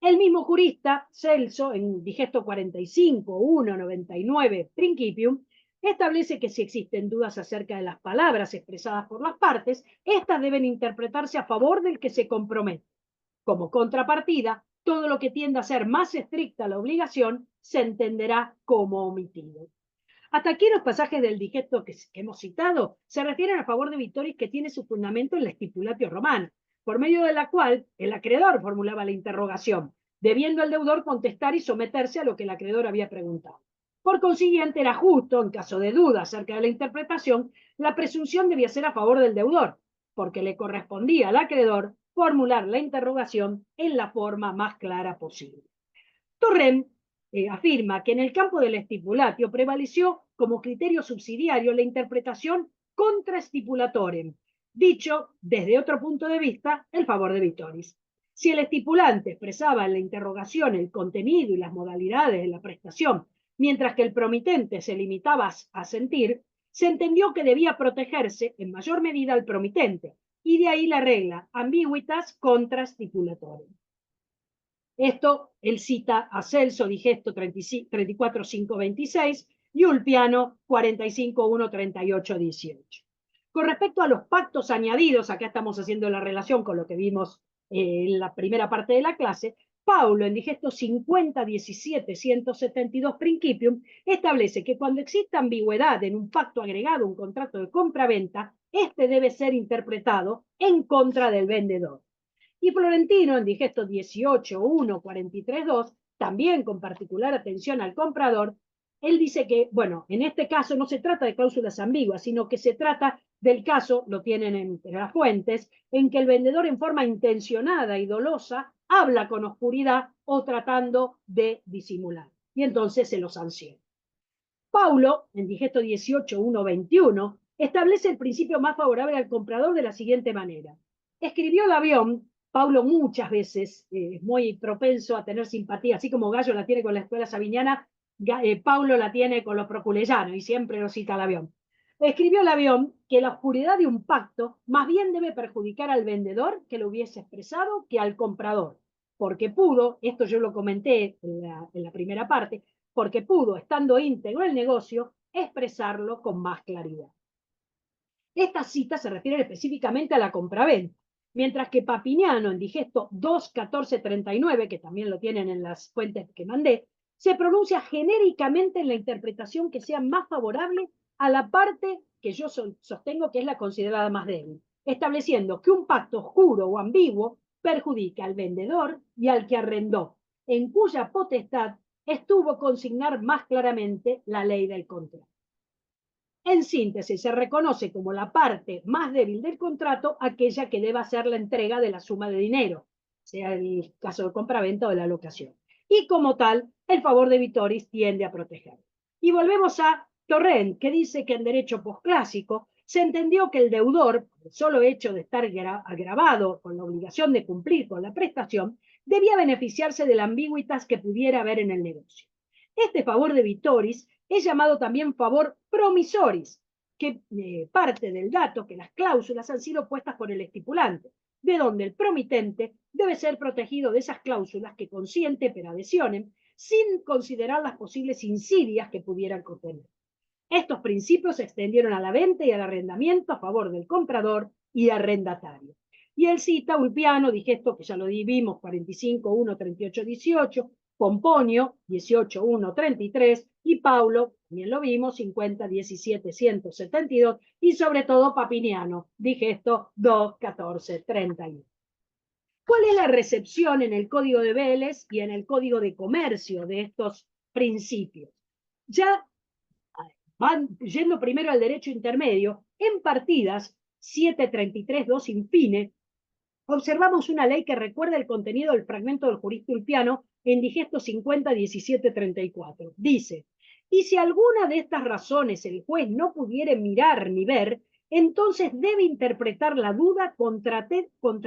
El mismo jurista, Celso, en Digesto 45-1-99 Principium, establece que si existen dudas acerca de las palabras expresadas por las partes, estas deben interpretarse a favor del que se compromete. Como contrapartida, todo lo que tienda a ser más estricta la obligación se entenderá como omitido. Hasta aquí los pasajes del Digesto que hemos citado se refieren a favor de Vittoris, que tiene su fundamento en la Stipulatio Romana, por medio de la cual el acreedor formulaba la interrogación, debiendo el deudor contestar y someterse a lo que el acreedor había preguntado. Por consiguiente, era justo, en caso de duda acerca de la interpretación, la presunción debía ser a favor del deudor, porque le correspondía al acreedor formular la interrogación en la forma más clara posible. Torrent afirma que en el campo del stipulatio prevaleció como criterio subsidiario la interpretación contra stipulatorem, dicho desde otro punto de vista, el favor de Vittoris. Si el estipulante expresaba en la interrogación el contenido y las modalidades de la prestación, mientras que el promitente se limitaba a asentir, se entendió que debía protegerse en mayor medida al promitente, y de ahí la regla ambiguitas contra stipulatorio. Esto él cita a Celso, Digesto 34.526 y Ulpiano 45.1.38.18. Con respecto a los pactos añadidos, acá estamos haciendo la relación con lo que vimos en la primera parte de la clase, Paulo en Digesto 50.17.172 Principium establece que cuando exista ambigüedad en un pacto agregado, un contrato de compra-venta, este debe ser interpretado en contra del vendedor. Y Florentino, en Digesto 18.1.43.2, también con particular atención al comprador, él dice que, bueno, en este caso no se trata de cláusulas ambiguas, sino que se trata del caso, lo tienen entre las fuentes, en que el vendedor en forma intencionada y dolosa habla con oscuridad o tratando de disimular. Y entonces se lo sanciona. Paulo, en Digesto 18.1.21, establece el principio más favorable al comprador de la siguiente manera. Escribió Labión, Paulo muchas veces es muy propenso a tener simpatía, así como Gallo la tiene con la escuela sabiniana, Paulo la tiene con los proculeyanos y siempre lo cita Labión. Escribió Labión que la oscuridad de un pacto más bien debe perjudicar al vendedor que lo hubiese expresado que al comprador, porque pudo, esto yo lo comenté en la primera parte, porque pudo, estando íntegro el negocio, expresarlo con más claridad. Estas citas se refieren específicamente a la compraventa, mientras que Papiniano, en Digesto 2.14.39, que también lo tienen en las fuentes que mandé, se pronuncia genéricamente en la interpretación que sea más favorable a la parte que yo sostengo que es la considerada más débil, estableciendo que un pacto oscuro o ambiguo perjudica al vendedor y al que arrendó, en cuya potestad estuvo consignar más claramente la ley del contrato. En síntesis, se reconoce como la parte más débil del contrato aquella que deba hacer la entrega de la suma de dinero, sea el caso de compraventa o de la locación. Y como tal, el favor de Vitoris tiende a protegerlo. Y volvemos a Torrent, que dice que en derecho posclásico se entendió que el deudor, por el solo hecho de estar agravado con la obligación de cumplir con la prestación, debía beneficiarse de la ambigüitas que pudiera haber en el negocio. Este favor de Vitoris es llamado también favor promisoris, que parte del dato que las cláusulas han sido puestas por el estipulante, de donde el promitente debe ser protegido de esas cláusulas que consiente per adhesionem, sin considerar las posibles insidias que pudieran contener. Estos principios se extendieron a la venta y al arrendamiento a favor del comprador y arrendatario. Y él cita Ulpiano, Digesto, que ya lo vimos, 45.1.38.18, Pomponio, 18.1.33, y Paulo, también lo vimos, 50.17.172, y sobre todo Papiniano, Digesto 2.14.31. ¿Cuál es la recepción en el Código de Vélez y en el Código de Comercio de estos principios? Ya van yendo primero al derecho intermedio, en partidas 733.2 infine, observamos una ley que recuerda el contenido del fragmento del jurista Ulpiano en Digesto 50.17.34. Dice, y si alguna de estas razones el juez no pudiere mirar ni ver, entonces debe interpretar la duda contra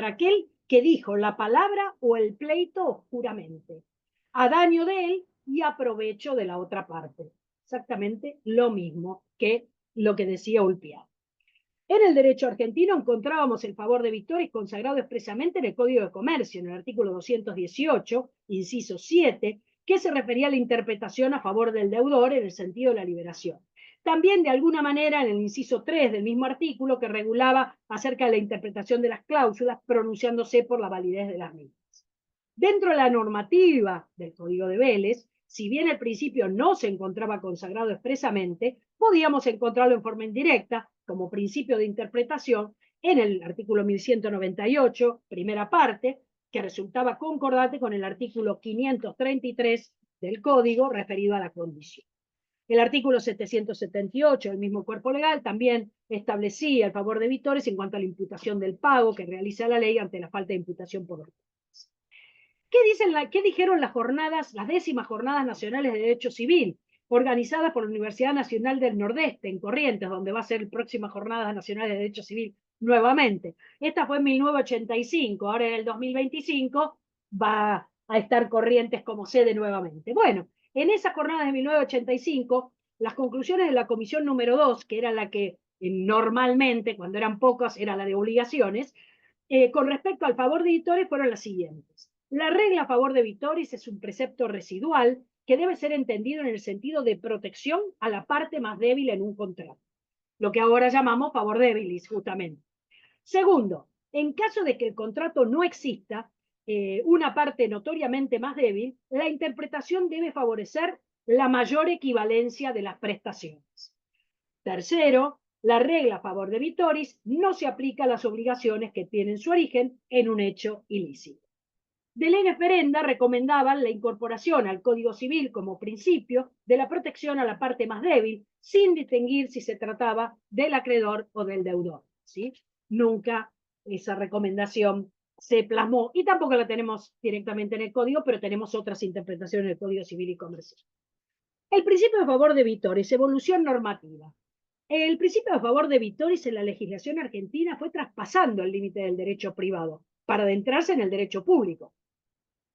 aquel que dijo la palabra o el pleito oscuramente, a daño de él y a provecho de la otra parte. Exactamente lo mismo que lo que decía Ulpiano. En el derecho argentino encontrábamos el favor de Vitoris consagrado expresamente en el Código de Comercio, en el artículo 218, inciso 7, que se refería a la interpretación a favor del deudor en el sentido de la liberación. También, de alguna manera, en el inciso 3 del mismo artículo, que regulaba acerca de la interpretación de las cláusulas, pronunciándose por la validez de las mismas. Dentro de la normativa del Código de Vélez, si bien el principio no se encontraba consagrado expresamente, podíamos encontrarlo en forma indirecta, como principio de interpretación, en el artículo 1198, primera parte, que resultaba concordante con el artículo 533 del Código referido a la condición. El artículo 778 del mismo cuerpo legal también establecía el favor de Vitoris en cuanto a la imputación del pago que realiza la ley ante la falta de imputación por los jueces. ¿Qué dijeron las 10ª Jornadas Nacionales de Derecho Civil, organizadas por la Universidad Nacional del Nordeste, en Corrientes, donde va a ser la próxima Jornada Nacional de Derecho Civil nuevamente. Esta fue en 1985, ahora en el 2025 va a estar Corrientes como sede nuevamente. Bueno, en esa jornada de 1985, las conclusiones de la comisión número 2, que era la que normalmente, cuando eran pocas, era la de obligaciones, con respecto al favor de editores fueron las siguientes. La regla a favor de editores es un precepto residual que debe ser entendido en el sentido de protección a la parte más débil en un contrato, lo que ahora llamamos favor debilis, justamente. Segundo, en caso de que el contrato no exista una parte notoriamente más débil, la interpretación debe favorecer la mayor equivalencia de las prestaciones. Tercero, la regla a favor de vitoris no se aplica a las obligaciones que tienen su origen en un hecho ilícito. De ley referenda recomendaban la incorporación al Código Civil como principio de la protección a la parte más débil, sin distinguir si se trataba del acreedor o del deudor, ¿sí? Nunca esa recomendación se plasmó, y tampoco la tenemos directamente en el Código, pero tenemos otras interpretaciones del Código Civil y Comercial. El principio a favor de vitoris, evolución normativa. El principio a favor de vitoris en la legislación argentina fue traspasando el límite del derecho privado para adentrarse en el derecho público,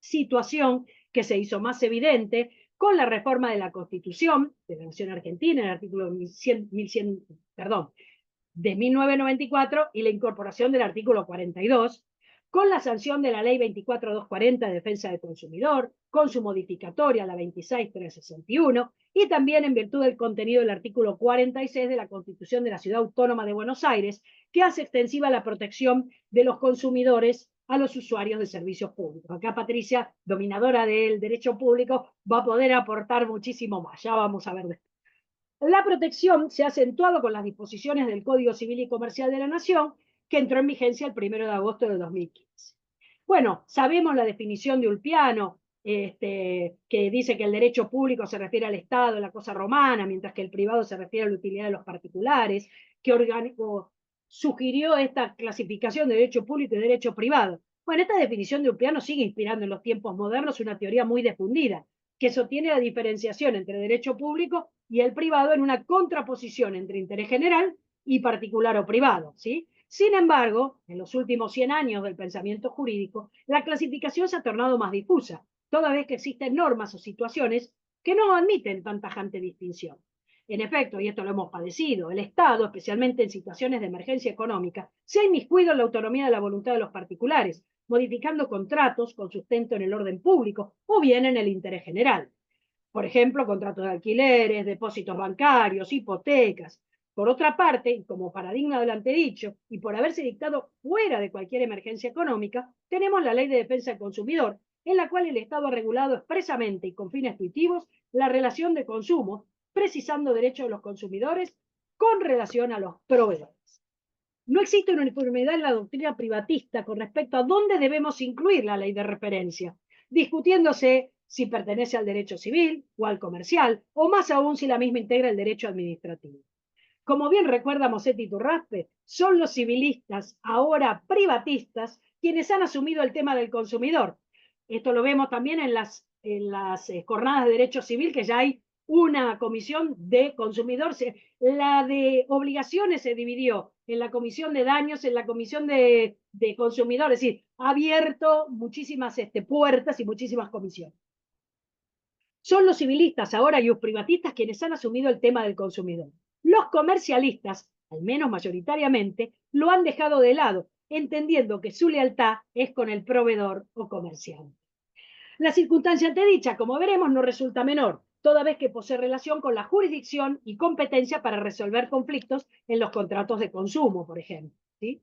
situación que se hizo más evidente con la reforma de la Constitución de la Nación Argentina, el artículo 1994, y la incorporación del artículo 42, con la sanción de la Ley 24240 de Defensa del Consumidor, con su modificatoria, la 26361, y también en virtud del contenido del artículo 46 de la Constitución de la Ciudad Autónoma de Buenos Aires, que hace extensiva la protección de los consumidores a los usuarios de servicios públicos. Acá Patricia, dominadora del derecho público, va a poder aportar muchísimo más, ya vamos a ver después. La protección se ha acentuado con las disposiciones del Código Civil y Comercial de la Nación, que entró en vigencia el 1 de agosto de 2015. Bueno, sabemos la definición de Ulpiano, que dice que el derecho público se refiere al Estado, la cosa romana, mientras que el privado se refiere a la utilidad de los particulares, que sugirió esta clasificación de derecho público y derecho privado. Bueno, esta definición de Ulpiano sigue inspirando en los tiempos modernos una teoría muy difundida, que sostiene la diferenciación entre derecho público y el privado en una contraposición entre interés general y particular o privado, ¿sí? Sin embargo, en los últimos 100 años del pensamiento jurídico, la clasificación se ha tornado más difusa, toda vez que existen normas o situaciones que no admiten tan tajante distinción. En efecto, y esto lo hemos padecido, el Estado, especialmente en situaciones de emergencia económica, se ha inmiscuido en la autonomía de la voluntad de los particulares, modificando contratos con sustento en el orden público o bien en el interés general. Por ejemplo, contratos de alquileres, depósitos bancarios, hipotecas. Por otra parte, y como paradigma del antedicho, y por haberse dictado fuera de cualquier emergencia económica, tenemos la Ley de Defensa del Consumidor, en la cual el Estado ha regulado expresamente y con fines tuitivos la relación de consumo, precisando derechos de los consumidores con relación a los proveedores. No existe una uniformidad en la doctrina privatista con respecto a dónde debemos incluir la ley de referencia, discutiéndose si pertenece al derecho civil o al comercial, o más aún si la misma integra el derecho administrativo. Como bien recuerda Mosetti Turraspe, son los civilistas, ahora privatistas, quienes han asumido el tema del consumidor. Esto lo vemos también en las jornadas de derecho civil, que ya hay una comisión de consumidor. La de obligaciones se dividió en la comisión de daños, en la comisión de consumidor, es decir, ha abierto muchísimas puertas y muchísimas comisiones. Son los civilistas ahora y los privatistas quienes han asumido el tema del consumidor. Los comercialistas, al menos mayoritariamente, lo han dejado de lado, entendiendo que su lealtad es con el proveedor o comerciante. La circunstancia antedicha, como veremos, no resulta menor, toda vez que posee relación con la jurisdicción y competencia para resolver conflictos en los contratos de consumo, por ejemplo, ¿sí?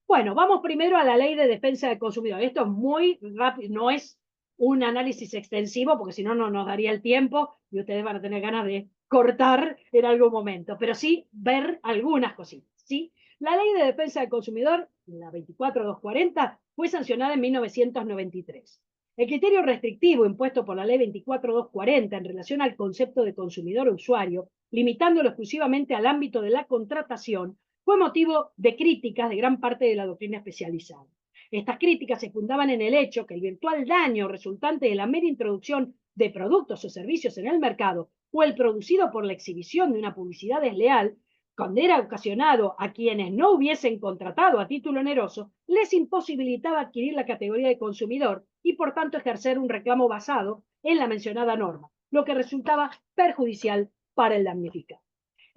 Bueno, vamos primero a la Ley de Defensa del Consumidor. Esto es muy rápido, no es un análisis extensivo, porque si no, no nos daría el tiempo y ustedes van a tener ganas de cortar en algún momento, pero sí ver algunas cositas, ¿sí? La Ley de Defensa del Consumidor, la 24240, fue sancionada en 1993. El criterio restrictivo impuesto por la Ley 24240 en relación al concepto de consumidor o usuario, limitándolo exclusivamente al ámbito de la contratación, fue motivo de críticas de gran parte de la doctrina especializada. Estas críticas se fundaban en el hecho que el virtual daño resultante de la mera introducción de productos o servicios en el mercado o el producido por la exhibición de una publicidad desleal cuando era ocasionado a quienes no hubiesen contratado a título oneroso, les imposibilitaba adquirir la categoría de consumidor y por tanto ejercer un reclamo basado en la mencionada norma, lo que resultaba perjudicial para el damnificado.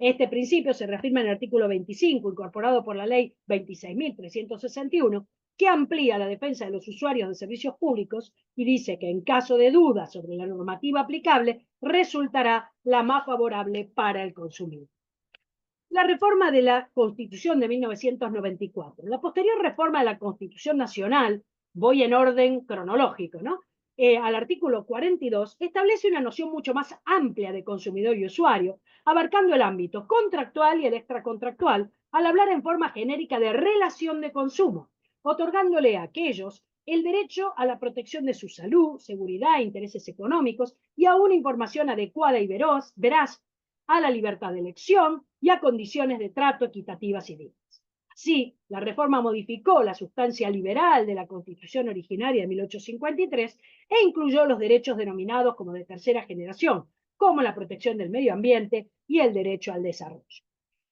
Este principio se reafirma en el artículo 25, incorporado por la ley 26.361, que amplía la defensa de los usuarios de servicios públicos y dice que en caso de duda sobre la normativa aplicable, resultará la más favorable para el consumidor. La reforma de la Constitución de 1994. La posterior reforma de la Constitución Nacional, voy en orden cronológico, ¿no? Al artículo 42, establece una noción mucho más amplia de consumidor y usuario, abarcando el ámbito contractual y el extracontractual, al hablar en forma genérica de relación de consumo, otorgándole a aquellos el derecho a la protección de su salud, seguridad, intereses económicos y a una información adecuada y veraz, a la libertad de elección y a condiciones de trato equitativas y dignas. Así, la reforma modificó la sustancia liberal de la Constitución originaria de 1853 e incluyó los derechos denominados como de tercera generación, como la protección del medio ambiente y el derecho al desarrollo.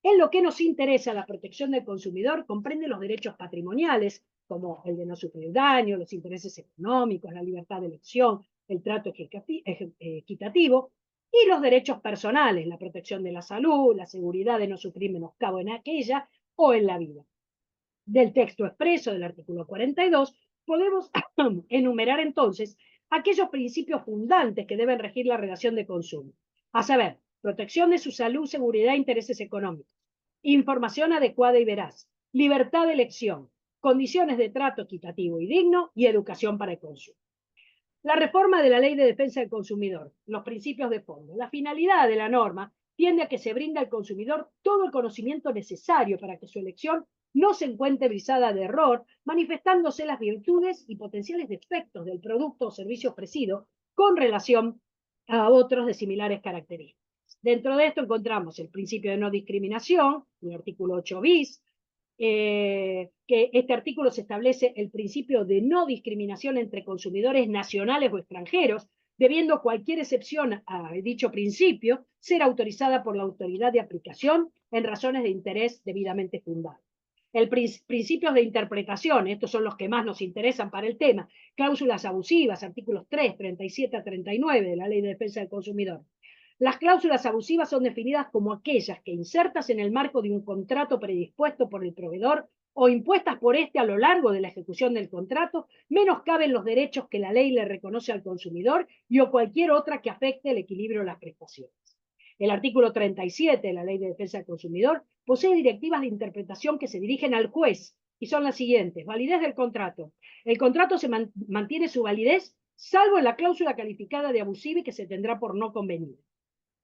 En lo que nos interesa, la protección del consumidor comprende los derechos patrimoniales, como el de no sufrir daño, los intereses económicos, la libertad de elección, el trato equitativo, y los derechos personales, la protección de la salud, la seguridad de no sufrir menoscabo en aquella o en la vida. Del texto expreso del artículo 42, podemos enumerar entonces aquellos principios fundantes que deben regir la relación de consumo, a saber, protección de su salud, seguridad e intereses económicos, información adecuada y veraz, libertad de elección, condiciones de trato equitativo y digno y educación para el consumo. La reforma de la Ley de Defensa del Consumidor, los principios de fondo. La finalidad de la norma tiende a que se brinde al consumidor todo el conocimiento necesario para que su elección no se encuentre brisada de error, manifestándose las virtudes y potenciales defectos del producto o servicio ofrecido con relación a otros de similares características. Dentro de esto encontramos el principio de no discriminación, el artículo 8 bis, que este artículo se establece el principio de no discriminación entre consumidores nacionales o extranjeros, debiendo cualquier excepción a dicho principio ser autorizada por la autoridad de aplicación en razones de interés debidamente fundadas. Principios de interpretación, estos son los que más nos interesan para el tema, cláusulas abusivas, artículos 3, 37 a 39 de la Ley de Defensa del Consumidor. Las cláusulas abusivas son definidas como aquellas que, insertas en el marco de un contrato predispuesto por el proveedor o impuestas por éste a lo largo de la ejecución del contrato, menoscaben los derechos que la ley le reconoce al consumidor y o cualquier otra que afecte el equilibrio de las prestaciones. El artículo 37 de la Ley de Defensa del Consumidor posee directivas de interpretación que se dirigen al juez y son las siguientes. Validez del contrato. El contrato se mantiene su validez salvo en la cláusula calificada de abusiva y que se tendrá por no convenida.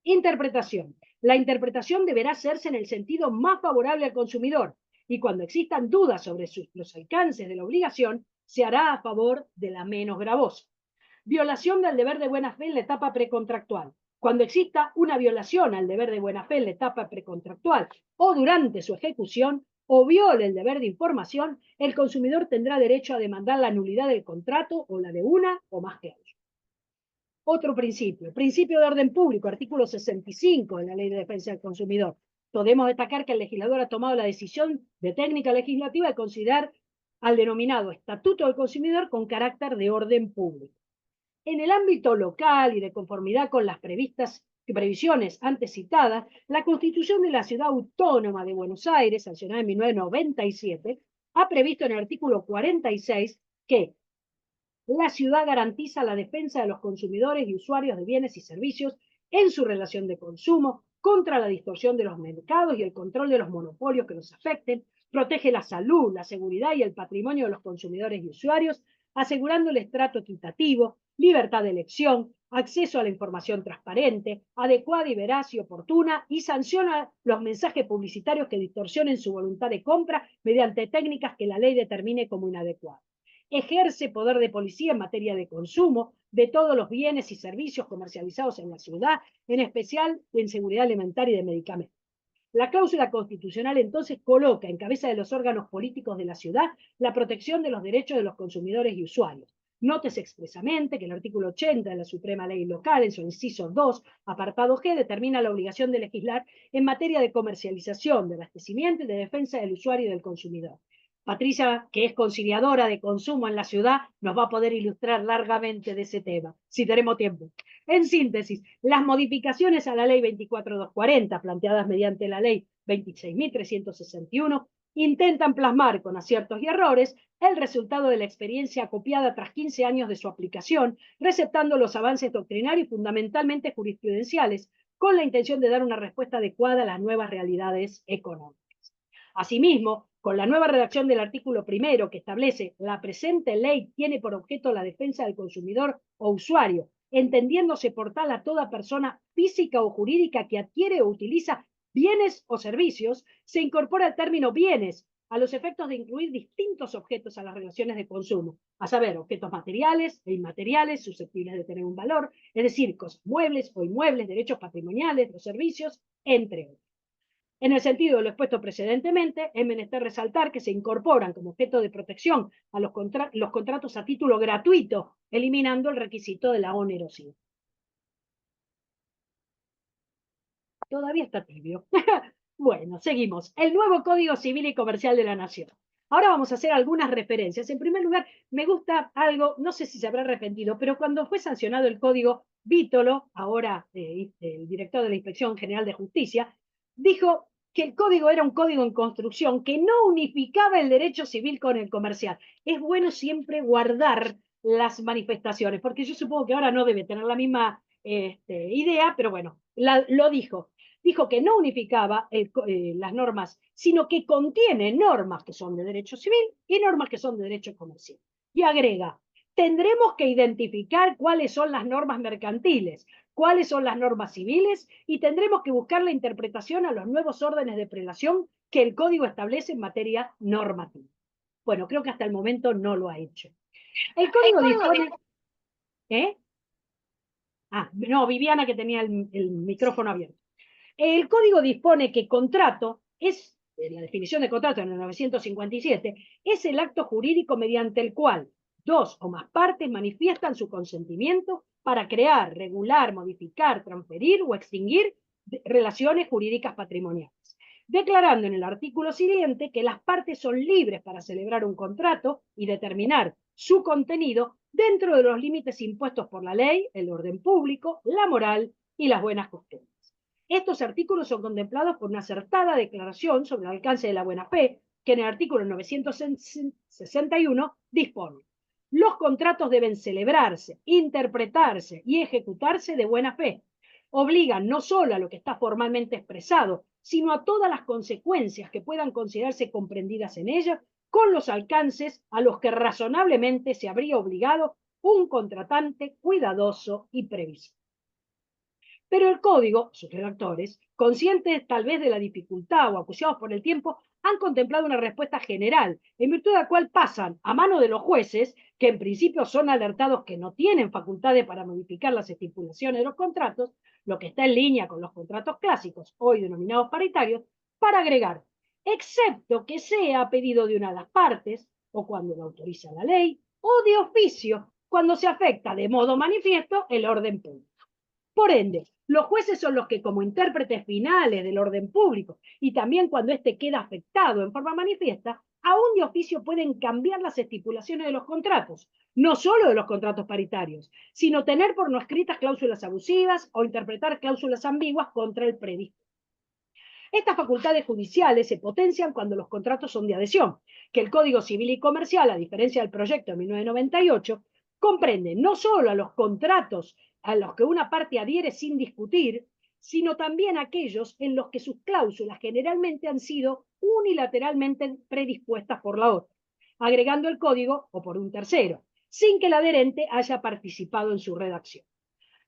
Interpretación. La interpretación deberá hacerse en el sentido más favorable al consumidor y cuando existan dudas sobre los alcances de la obligación, se hará a favor de la menos gravosa. Violación del deber de buena fe en la etapa precontractual. Cuando exista una violación al deber de buena fe en la etapa precontractual o durante su ejecución o viole el deber de información, el consumidor tendrá derecho a demandar la nulidad del contrato o la de una o más cláusulas. Otro principio, principio de orden público, artículo 65 de la Ley de Defensa del Consumidor. Podemos destacar que el legislador ha tomado la decisión de técnica legislativa de considerar al denominado Estatuto del Consumidor con carácter de orden público. En el ámbito local y de conformidad con las previsiones antes citadas, la Constitución de la Ciudad Autónoma de Buenos Aires, sancionada en 1997, ha previsto en el artículo 46 que la ciudad garantiza la defensa de los consumidores y usuarios de bienes y servicios en su relación de consumo contra la distorsión de los mercados y el control de los monopolios que los afecten, protege la salud, la seguridad y el patrimonio de los consumidores y usuarios, asegurándoles trato equitativo, libertad de elección, acceso a la información transparente, adecuada y veraz y oportuna, y sanciona los mensajes publicitarios que distorsionen su voluntad de compra mediante técnicas que la ley determine como inadecuadas. Ejerce poder de policía en materia de consumo de todos los bienes y servicios comercializados en la ciudad, en especial en seguridad alimentaria y de medicamentos. La cláusula constitucional entonces coloca en cabeza de los órganos políticos de la ciudad la protección de los derechos de los consumidores y usuarios, Nótese expresamente que el artículo 80 de la Suprema Ley Local, en su inciso 2, apartado G, determina la obligación de legislar en materia de comercialización, de abastecimiento y de defensa del usuario y del consumidor. Patricia, que es conciliadora de consumo en la ciudad, nos va a poder ilustrar largamente de ese tema, si tenemos tiempo. En síntesis, las modificaciones a la Ley 24.240, planteadas mediante la Ley 26.361, intentan plasmar con aciertos y errores el resultado de la experiencia copiada tras 15 años de su aplicación, receptando los avances doctrinarios y fundamentalmente jurisprudenciales, con la intención de dar una respuesta adecuada a las nuevas realidades económicas. Asimismo, con la nueva redacción del artículo primero que establece la presente ley tiene por objeto la defensa del consumidor o usuario, entendiéndose por tal a toda persona física o jurídica que adquiere o utiliza bienes o servicios, se incorpora el término bienes a los efectos de incluir distintos objetos a las relaciones de consumo, a saber, objetos materiales e inmateriales susceptibles de tener un valor, es decir, cosas muebles o inmuebles, derechos patrimoniales, los servicios, entre otros. En el sentido de lo expuesto precedentemente, es menester resaltar que se incorporan como objeto de protección a los contratos a título gratuito, eliminando el requisito de la onerosidad. Todavía está tibio. Bueno, seguimos. El nuevo Código Civil y Comercial de la Nación. Ahora vamos a hacer algunas referencias. En primer lugar, me gusta algo, no sé si se habrá arrepentido, pero cuando fue sancionado el Código, Vítolo, ahora el director de la Inspección General de Justicia, dijo que el código era un código en construcción, que no unificaba el derecho civil con el comercial. Es bueno siempre guardar las manifestaciones, porque yo supongo que ahora no debe tener la misma idea, pero bueno, lo dijo. Dijo que no unificaba las normas, sino que contiene normas que son de derecho civil y normas que son de derecho comercial. Y agrega, tendremos que identificar cuáles son las normas mercantiles, cuáles son las normas civiles y tendremos que buscar la interpretación a los nuevos órdenes de prelación que el Código establece en materia normativa. Bueno, creo que hasta el momento no lo ha hecho. El Código dispone... no, Viviana que tenía el micrófono abierto. El Código dispone que contrato es, la definición de contrato en el 957, es el acto jurídico mediante el cual dos o más partes manifiestan su consentimiento para crear, regular, modificar, transferir o extinguir relaciones jurídicas patrimoniales, declarando en el artículo siguiente que las partes son libres para celebrar un contrato y determinar su contenido dentro de los límites impuestos por la ley, el orden público, la moral y las buenas costumbres. Estos artículos son contemplados por una acertada declaración sobre el alcance de la buena fe, que en el artículo 961 dispone: los contratos deben celebrarse, interpretarse y ejecutarse de buena fe. Obligan no solo a lo que está formalmente expresado, sino a todas las consecuencias que puedan considerarse comprendidas en ella, con los alcances a los que razonablemente se habría obligado un contratante cuidadoso y previsor. Pero el código, sus redactores, conscientes tal vez de la dificultad o acuciados por el tiempo, han contemplado una respuesta general, en virtud de la cual pasan a mano de los jueces, que en principio son alertados que no tienen facultades para modificar las estipulaciones de los contratos, lo que está en línea con los contratos clásicos, hoy denominados paritarios, para agregar, excepto que sea a pedido de una de las partes, o cuando lo autoriza la ley, o de oficio, cuando se afecta de modo manifiesto el orden público. Por ende, los jueces son los que, como intérpretes finales del orden público, y también cuando éste queda afectado en forma manifiesta, aún de oficio pueden cambiar las estipulaciones de los contratos, no solo de los contratos paritarios, sino tener por no escritas cláusulas abusivas o interpretar cláusulas ambiguas contra el predispuesto. Estas facultades judiciales se potencian cuando los contratos son de adhesión, que el Código Civil y Comercial, a diferencia del proyecto de 1998, comprende no solo a los contratos a los que una parte adhiere sin discutir, sino también aquellos en los que sus cláusulas generalmente han sido unilateralmente predispuestas por la otra, agregando el código o por un tercero, sin que el adherente haya participado en su redacción.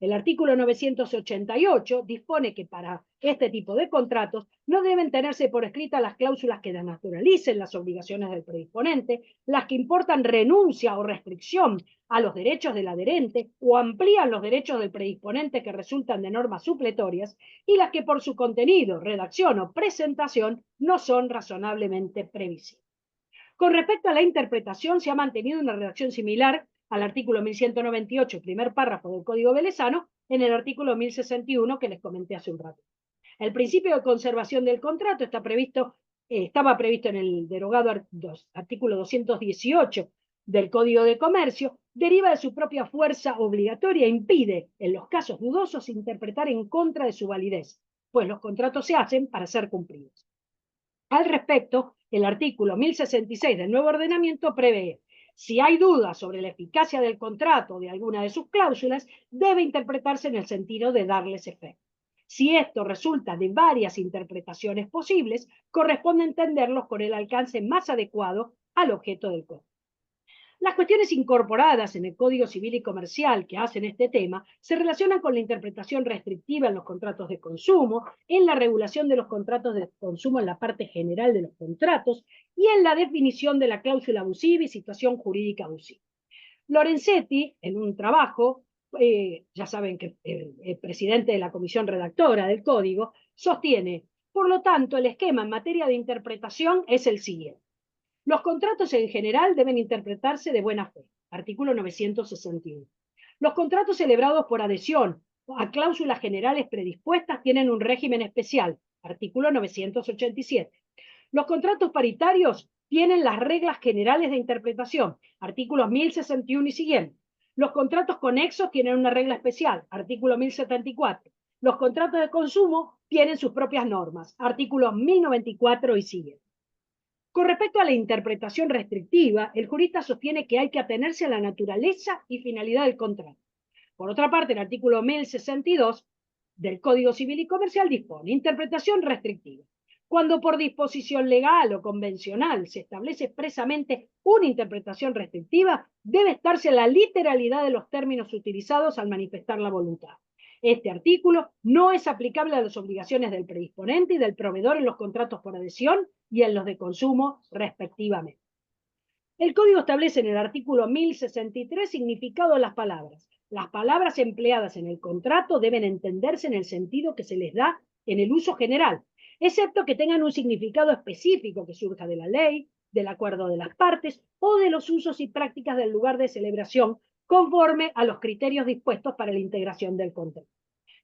El artículo 988 dispone que para este tipo de contratos no deben tenerse por escrita las cláusulas que desnaturalicen las obligaciones del predisponente, las que importan renuncia o restricción a los derechos del adherente o amplían los derechos del predisponente que resultan de normas supletorias, y las que por su contenido, redacción o presentación no son razonablemente previsibles. Con respecto a la interpretación, se ha mantenido una redacción similar al artículo 1198, primer párrafo del Código Velezano, en el artículo 1061 que les comenté hace un rato. El principio de conservación del contrato estaba previsto en el derogado artículo 218 del Código de Comercio, deriva de su propia fuerza obligatoria e impide, en los casos dudosos, interpretar en contra de su validez, pues los contratos se hacen para ser cumplidos. Al respecto, el artículo 1066 del nuevo ordenamiento prevé: si hay dudas sobre la eficacia del contrato o de alguna de sus cláusulas, debe interpretarse en el sentido de darles efecto. Si esto resulta de varias interpretaciones posibles, corresponde entenderlos con el alcance más adecuado al objeto del código. Las cuestiones incorporadas en el Código Civil y Comercial que hacen este tema se relacionan con la interpretación restrictiva en los contratos de consumo, en la regulación de los contratos de consumo en la parte general de los contratos y en la definición de la cláusula abusiva y situación jurídica abusiva. Lorenzetti, en un trabajo, ya saben que el presidente de la comisión redactora del Código, sostiene: por lo tanto, el esquema en materia de interpretación es el siguiente. Los contratos en general deben interpretarse de buena fe, artículo 961. Los contratos celebrados por adhesión a cláusulas generales predispuestas tienen un régimen especial, artículo 987. Los contratos paritarios tienen las reglas generales de interpretación, artículos 1061 y siguientes. Los contratos conexos tienen una regla especial, artículo 1074. Los contratos de consumo tienen sus propias normas, artículos 1094 y siguientes. Con respecto a la interpretación restrictiva, el jurista sostiene que hay que atenerse a la naturaleza y finalidad del contrato. Por otra parte, el artículo 1062 del Código Civil y Comercial dispone: interpretación restrictiva. Cuando por disposición legal o convencional se establece expresamente una interpretación restrictiva, debe estarse la literalidad de los términos utilizados al manifestar la voluntad. Este artículo no es aplicable a las obligaciones del predisponente y del proveedor en los contratos por adhesión y en los de consumo, respectivamente. El Código establece en el artículo 1063 significado de las palabras. Las palabras empleadas en el contrato deben entenderse en el sentido que se les da en el uso general, excepto que tengan un significado específico que surja de la ley, del acuerdo de las partes o de los usos y prácticas del lugar de celebración, conforme a los criterios dispuestos para la integración del contrato.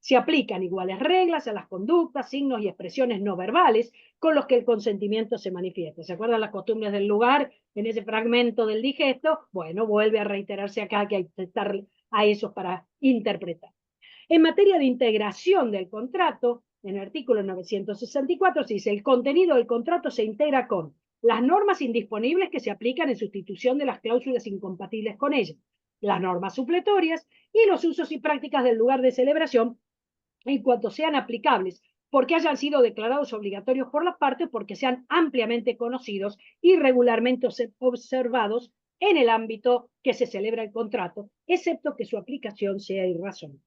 Se aplican iguales reglas a las conductas, signos y expresiones no verbales con los que el consentimiento se manifiesta. ¿Se acuerdan las costumbres del lugar en ese fragmento del digesto? Bueno, vuelve a reiterarse acá que hay que estar a esos para interpretar. En materia de integración del contrato, en el artículo 964 se dice: el contenido del contrato se integra con las normas indisponibles que se aplican en sustitución de las cláusulas incompatibles con ellas, las normas supletorias y los usos y prácticas del lugar de celebración en cuanto sean aplicables, porque hayan sido declarados obligatorios por las partes, porque sean ampliamente conocidos y regularmente observados en el ámbito que se celebra el contrato, excepto que su aplicación sea irrazonable.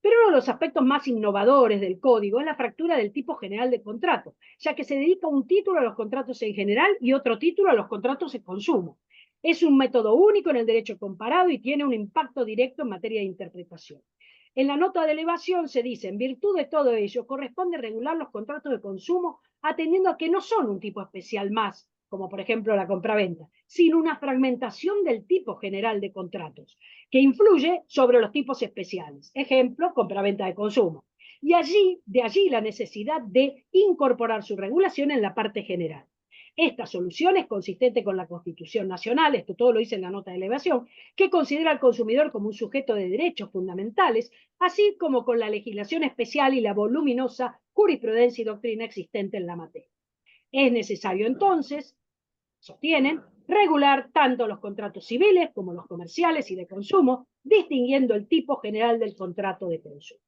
Pero uno de los aspectos más innovadores del Código es la fractura del tipo general de contrato, ya que se dedica un título a los contratos en general y otro título a los contratos de consumo. Es un método único en el derecho comparado y tiene un impacto directo en materia de interpretación. En la nota de elevación se dice: en virtud de todo ello, corresponde regular los contratos de consumo atendiendo a que no son un tipo especial más, como por ejemplo la compraventa, sino una fragmentación del tipo general de contratos, que influye sobre los tipos especiales. Ejemplo, compraventa de consumo. Y de allí la necesidad de incorporar su regulación en la parte general. Esta solución es consistente con la Constitución Nacional, esto todo lo dice en la nota de elevación, que considera al consumidor como un sujeto de derechos fundamentales, así como con la legislación especial y la voluminosa jurisprudencia y doctrina existente en la materia. Es necesario entonces, sostienen, regular tanto los contratos civiles como los comerciales y de consumo, distinguiendo el tipo general del contrato de consumo.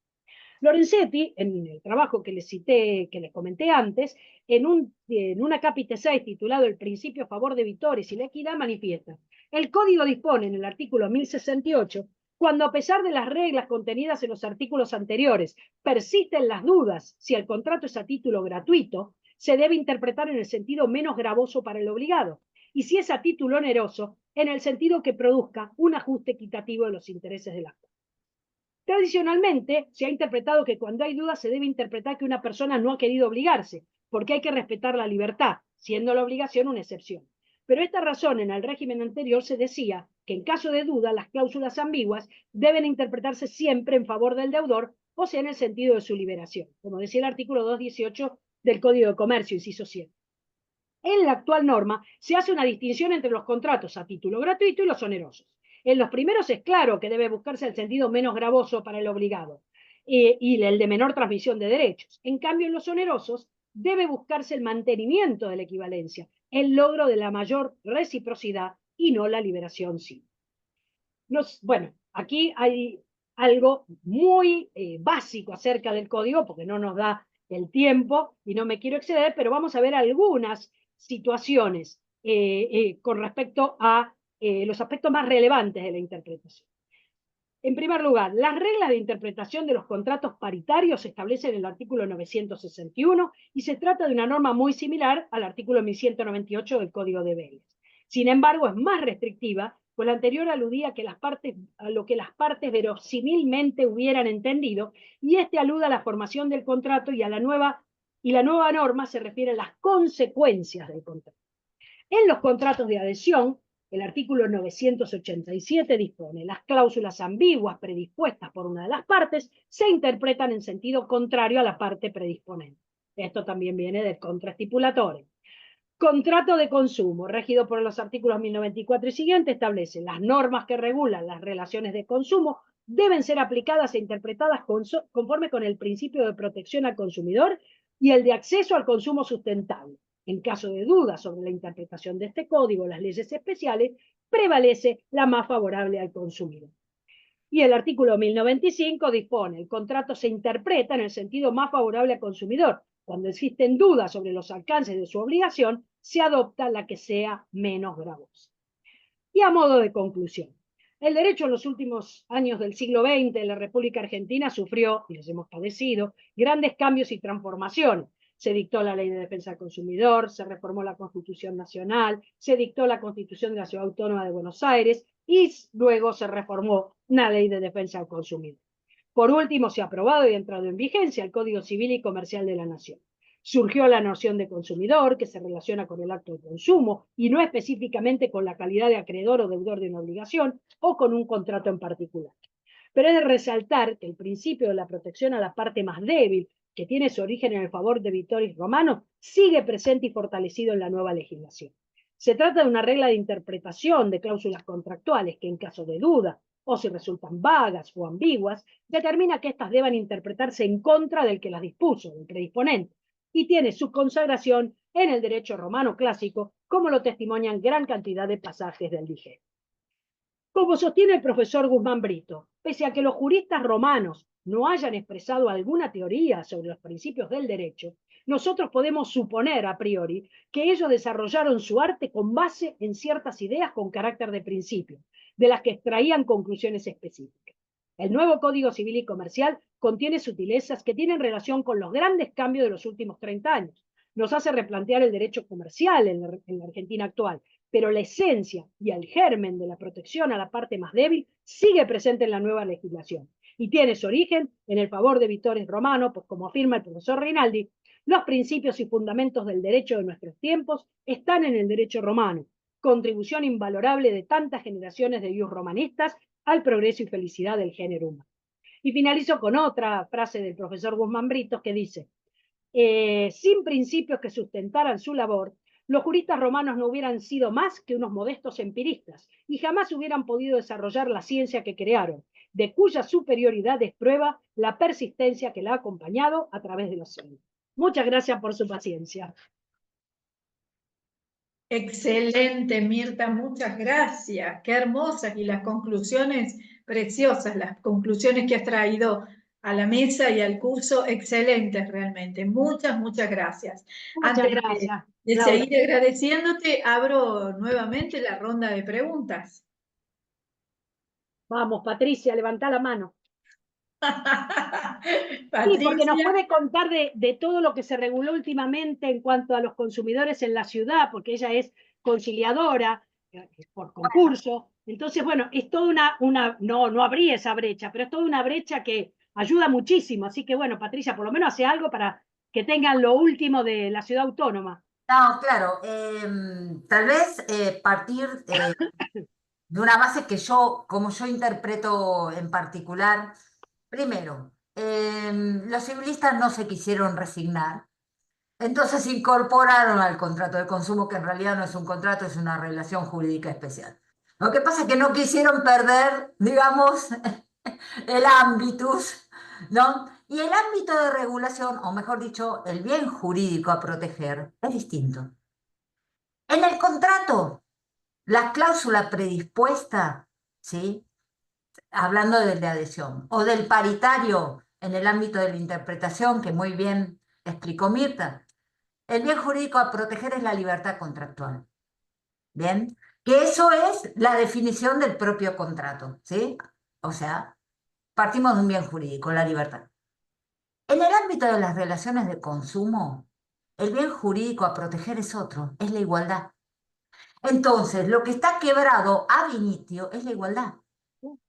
Lorenzetti, en el trabajo que les cité, que les comenté antes, en una capítulo 6 titulado El principio a favor de Vitores y la equidad, manifiesta: el Código dispone en el artículo 1068, cuando a pesar de las reglas contenidas en los artículos anteriores persisten las dudas si el contrato es a título gratuito, se debe interpretar en el sentido menos gravoso para el obligado, y si es a título oneroso, en el sentido que produzca un ajuste equitativo de los intereses de las partes. Tradicionalmente, se ha interpretado que cuando hay dudas se debe interpretar que una persona no ha querido obligarse, porque hay que respetar la libertad, siendo la obligación una excepción. Pero esta razón en el régimen anterior se decía que en caso de duda las cláusulas ambiguas deben interpretarse siempre en favor del deudor, o sea, en el sentido de su liberación, como decía el artículo 218 del Código de Comercio, inciso 7. En la actual norma se hace una distinción entre los contratos a título gratuito y los onerosos. En los primeros es claro que debe buscarse el sentido menos gravoso para el obligado y el de menor transmisión de derechos. En cambio, en los onerosos debe buscarse el mantenimiento de la equivalencia, el logro de la mayor reciprocidad y no la liberación sí. Bueno, aquí hay algo muy básico acerca del código, porque no nos da el tiempo y no me quiero exceder, pero vamos a ver algunas situaciones con respecto a los aspectos más relevantes de la interpretación. En primer lugar, las reglas de interpretación de los contratos paritarios se establecen en el artículo 961 y se trata de una norma muy similar al artículo 1198 del Código de Vélez. Sin embargo, es más restrictiva, pues la anterior aludía a lo que las partes verosímilmente hubieran entendido, y este alude a la formación del contrato y la nueva norma se refiere a las consecuencias del contrato. En los contratos de adhesión, el artículo 987 dispone: las cláusulas ambiguas predispuestas por una de las partes se interpretan en sentido contrario a la parte predisponente. Esto también viene del contraestipulatorio. Contrato de consumo, regido por los artículos 1094 y siguiente, establece: las normas que regulan las relaciones de consumo deben ser aplicadas e interpretadas conforme con el principio de protección al consumidor y el de acceso al consumo sustentable. En caso de duda sobre la interpretación de este código, las leyes especiales, prevalece la más favorable al consumidor. Y el artículo 1095 dispone: el contrato se interpreta en el sentido más favorable al consumidor. Cuando existen dudas sobre los alcances de su obligación, se adopta la que sea menos gravosa. Y a modo de conclusión, el derecho en los últimos años del siglo XX en la República Argentina sufrió, y les hemos padecido, grandes cambios y transformaciones. Se dictó la Ley de Defensa del Consumidor, se reformó la Constitución Nacional, se dictó la Constitución de la Ciudad Autónoma de Buenos Aires y luego se reformó una Ley de Defensa del Consumidor. Por último, se ha aprobado y ha entrado en vigencia el Código Civil y Comercial de la Nación. Surgió la noción de consumidor, que se relaciona con el acto de consumo y no específicamente con la calidad de acreedor o deudor de una obligación o con un contrato en particular. Pero es de resaltar que el principio de la protección a la parte más débil, que tiene su origen en el favor de Vittoris Romano, sigue presente y fortalecido en la nueva legislación. Se trata de una regla de interpretación de cláusulas contractuales que, en caso de duda o si resultan vagas o ambiguas, determina que éstas deban interpretarse en contra del que las dispuso, del predisponente, y tiene su consagración en el derecho romano clásico, como lo testimonian gran cantidad de pasajes del Digesto. Como sostiene el profesor Guzmán Brito, pese a que los juristas romanos no hayan expresado alguna teoría sobre los principios del derecho, nosotros podemos suponer a priori que ellos desarrollaron su arte con base en ciertas ideas con carácter de principio, de las que extraían conclusiones específicas. El nuevo Código Civil y Comercial contiene sutilezas que tienen relación con los grandes cambios de los últimos 30 años. Nos hace replantear el derecho comercial en la Argentina actual, pero la esencia y el germen de la protección a la parte más débil sigue presente en la nueva legislación y tiene su origen en el favor de Vittoris Romano, pues como afirma el profesor Rinaldi, los principios y fundamentos del derecho de nuestros tiempos están en el derecho romano, contribución invalorable de tantas generaciones de ius romanistas al progreso y felicidad del género humano. Y finalizo con otra frase del profesor Guzmán Brito que dice: sin principios que sustentaran su labor, los juristas romanos no hubieran sido más que unos modestos empiristas y jamás hubieran podido desarrollar la ciencia que crearon, de cuya superioridad es prueba la persistencia que la ha acompañado a través de los siglos. Muchas gracias por su paciencia. Excelente, Mirta, muchas gracias. Qué hermosas y las conclusiones preciosas, las conclusiones que has traído a la mesa y al curso, excelentes realmente. Muchas, muchas gracias. Muchas gracias. De seguir agradeciéndote, abro nuevamente la ronda de preguntas. Vamos, Patricia, levantá la mano. Patricia. Sí, porque nos puede contar de todo lo que se reguló últimamente en cuanto a los consumidores en la ciudad, porque ella es conciliadora por concurso. Entonces, bueno, es toda no habría esa brecha, pero es toda una brecha que ayuda muchísimo. Así que, bueno, Patricia, por lo menos hace algo para que tengan lo último de la ciudad autónoma. No, claro, tal vez partir de una base que yo, como yo interpreto en particular, primero, los civilistas no se quisieron resignar, entonces incorporaron al contrato de consumo, que en realidad no es un contrato, es una relación jurídica especial. Lo que pasa es que no quisieron perder, digamos, el ámbitus, ¿no? Y el ámbito de regulación, o mejor dicho, el bien jurídico a proteger, es distinto. En el contrato, la cláusula predispuesta, ¿sí? Hablando de la adhesión, o del paritario en el ámbito de la interpretación, que muy bien explicó Mirta, el bien jurídico a proteger es la libertad contractual. ¿Bien? Que eso es la definición del propio contrato, ¿sí? O sea, partimos de un bien jurídico, la libertad. En el ámbito de las relaciones de consumo, el bien jurídico a proteger es otro, es la igualdad. Entonces, lo que está quebrado ab initio es la igualdad.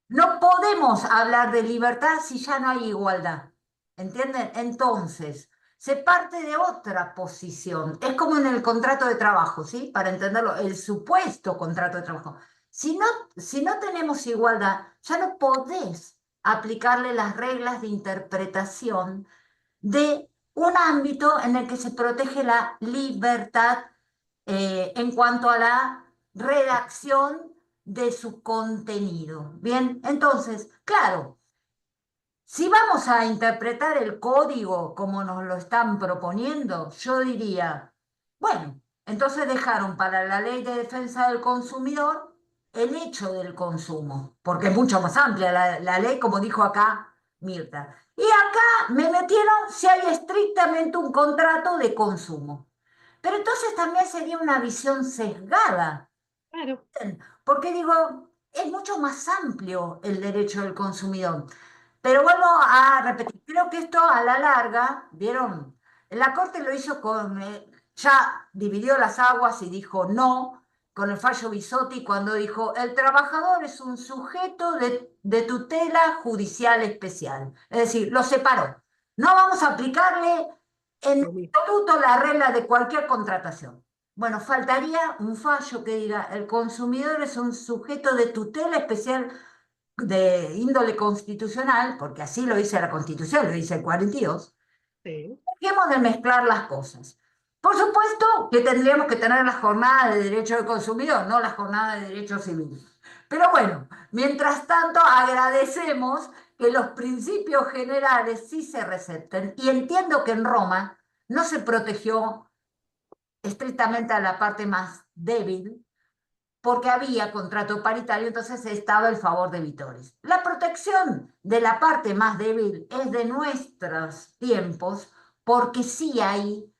No podemos hablar de libertad si ya no hay igualdad. ¿Entienden? Entonces, se parte de otra posición. Es como en el contrato de trabajo, ¿sí? Para entenderlo, el supuesto contrato de trabajo. Si no tenemos igualdad, ya no podés aplicarle las reglas de interpretación de un ámbito en el que se protege la libertad en cuanto a la redacción de su contenido. Bien, entonces, claro, si vamos a interpretar el código como nos lo están proponiendo, yo diría, bueno, entonces dejaron para la ley de defensa del consumidor el hecho del consumo, porque es mucho más amplia la ley, como dijo acá Mirta. Y acá me metieron si hay estrictamente un contrato de consumo. Pero entonces también sería una visión sesgada, Claro. porque digo, es mucho más amplio el derecho del consumidor. Pero vuelvo a repetir, creo que esto a la larga, ¿vieron? La Corte lo hizo ya dividió las aguas y dijo no, con el fallo Bisotti cuando dijo, el trabajador es un sujeto de tutela judicial especial. Es decir, lo separó. No vamos a aplicarle en absoluto la regla de cualquier contratación. Bueno, faltaría un fallo que diga, el consumidor es un sujeto de tutela especial de índole constitucional, porque así lo dice la Constitución, lo dice el 42, Sí. dejemos de mezclar las cosas. Por supuesto que tendríamos que tener las jornadas de derecho del consumidor, no las jornadas de derecho civil. Pero bueno, mientras tanto agradecemos que los principios generales sí se recepten y entiendo que en Roma no se protegió estrictamente a la parte más débil, porque había contrato paritario, entonces estaba el favor de Vitores. La protección de la parte más débil es de nuestros tiempos, porque sí hay,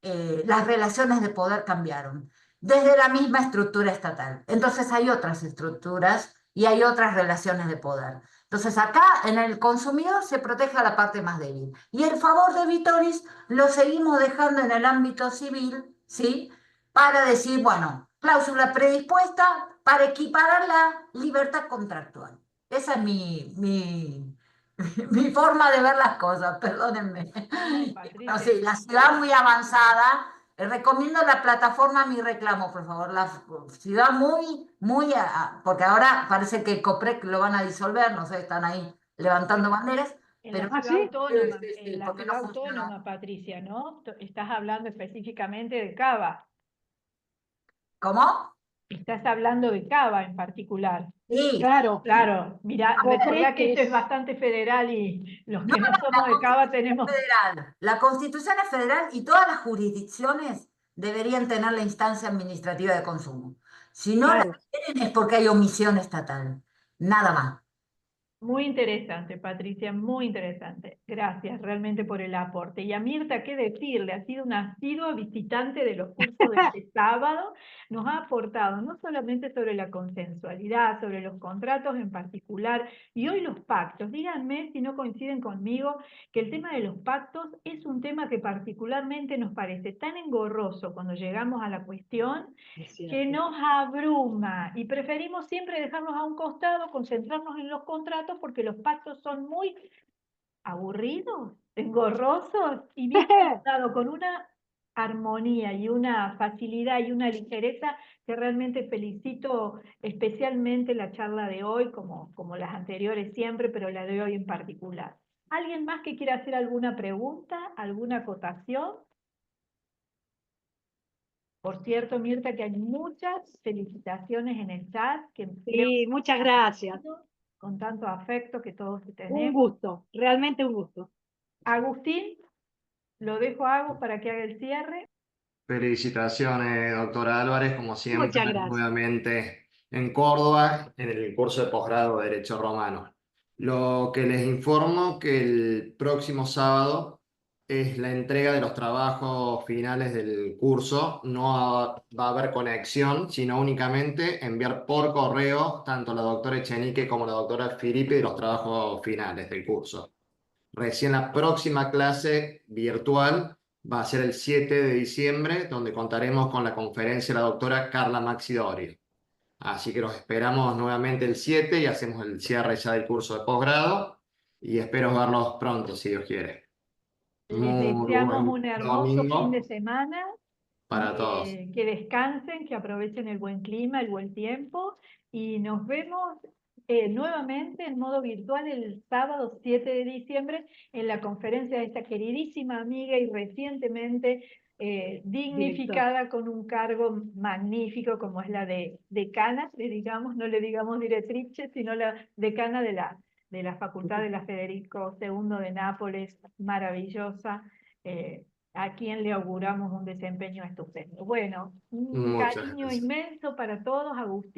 las relaciones de poder cambiaron, desde la misma estructura estatal. Entonces hay otras estructuras y hay otras relaciones de poder. Entonces acá en el consumidor se protege a la parte más débil. Y el favor de Vitores lo seguimos dejando en el ámbito civil, ¿sí? Para decir, bueno, cláusula predispuesta para equiparar la libertad contractual. Esa es mi forma de ver las cosas, perdónenme. No, No, Patricia, sí, la ciudad muy avanzada. Recomiendo la plataforma Mi Reclamo, por favor. La ciudad muy, porque ahora parece que el COPREC lo van a disolver, no sé, están ahí levantando banderas, en la pero Ah, ciudad ¿sí? autónoma, sí, sí, en la porque no ciudad funciona. autónoma, Patricia, ¿no? Estás hablando específicamente de Cava. ¿Cómo? Estás hablando de Cava en particular. Sí, Claro. Claro, mira, recordá que Copreques. esto es bastante federal y los no, que no somos la de Cava Constitución es tenemos. federal. La Constitución es federal y todas las jurisdicciones deberían tener la instancia administrativa de consumo. Si no la Claro. tienen es porque hay omisión estatal. Nada más. Muy interesante, Patricia, muy interesante. Gracias realmente por el aporte. Y a Mirta, ¿qué decirle? Ha sido una asidua visitante de los cursos de este sábado. Nos ha aportado no solamente sobre la consensualidad, sobre los contratos en particular, y hoy los pactos. Díganme si no coinciden conmigo que el tema de los pactos es un tema que particularmente nos parece tan engorroso cuando llegamos a la cuestión Es cierto. que nos abruma y preferimos siempre dejarnos a un costado, concentrarnos en los contratos porque los pactos son muy aburridos, engorrosos y bien dado con una armonía y una facilidad y una ligereza que realmente felicito especialmente la charla de hoy, como las anteriores siempre, pero la de hoy en particular. ¿Alguien más que quiera hacer alguna pregunta, alguna acotación? Por cierto, Mirta, que hay muchas felicitaciones en el chat, que creo Sí, muchas gracias. con tanto afecto que todos Un tenemos. gusto, realmente un gusto. Agustín, lo dejo a Agus para que haga el cierre. Felicitaciones, doctora Álvarez, como siempre, Muchas gracias. nuevamente en Córdoba, en el curso de posgrado de Derecho Romano. Lo que les informo que el próximo sábado es la entrega de los trabajos finales del curso. No va a haber conexión, sino únicamente enviar por correo tanto la doctora Echenique como la doctora Filippi de los trabajos finales del curso. Recién la próxima clase virtual va a ser el 7 de diciembre, donde contaremos con la conferencia de la doctora Carla Maxidori. Así que los esperamos nuevamente el 7 y hacemos el cierre ya del curso de posgrado. Y espero verlos pronto, si Dios quiere. Les Muy deseamos buen un hermoso fin de domingo semana. para todos. Que descansen, que aprovechen el buen clima, el buen tiempo y nos vemos nuevamente en modo virtual el sábado 7 de diciembre en la conferencia de esta queridísima amiga y recientemente dignificada con un cargo magnífico como es la de decana, no le digamos directrice, sino la decana de la Facultad de la Federico II de Nápoles, maravillosa. A quien le auguramos un desempeño estupendo. Bueno, un Muchas cariño gracias. inmenso para todos, Agustín.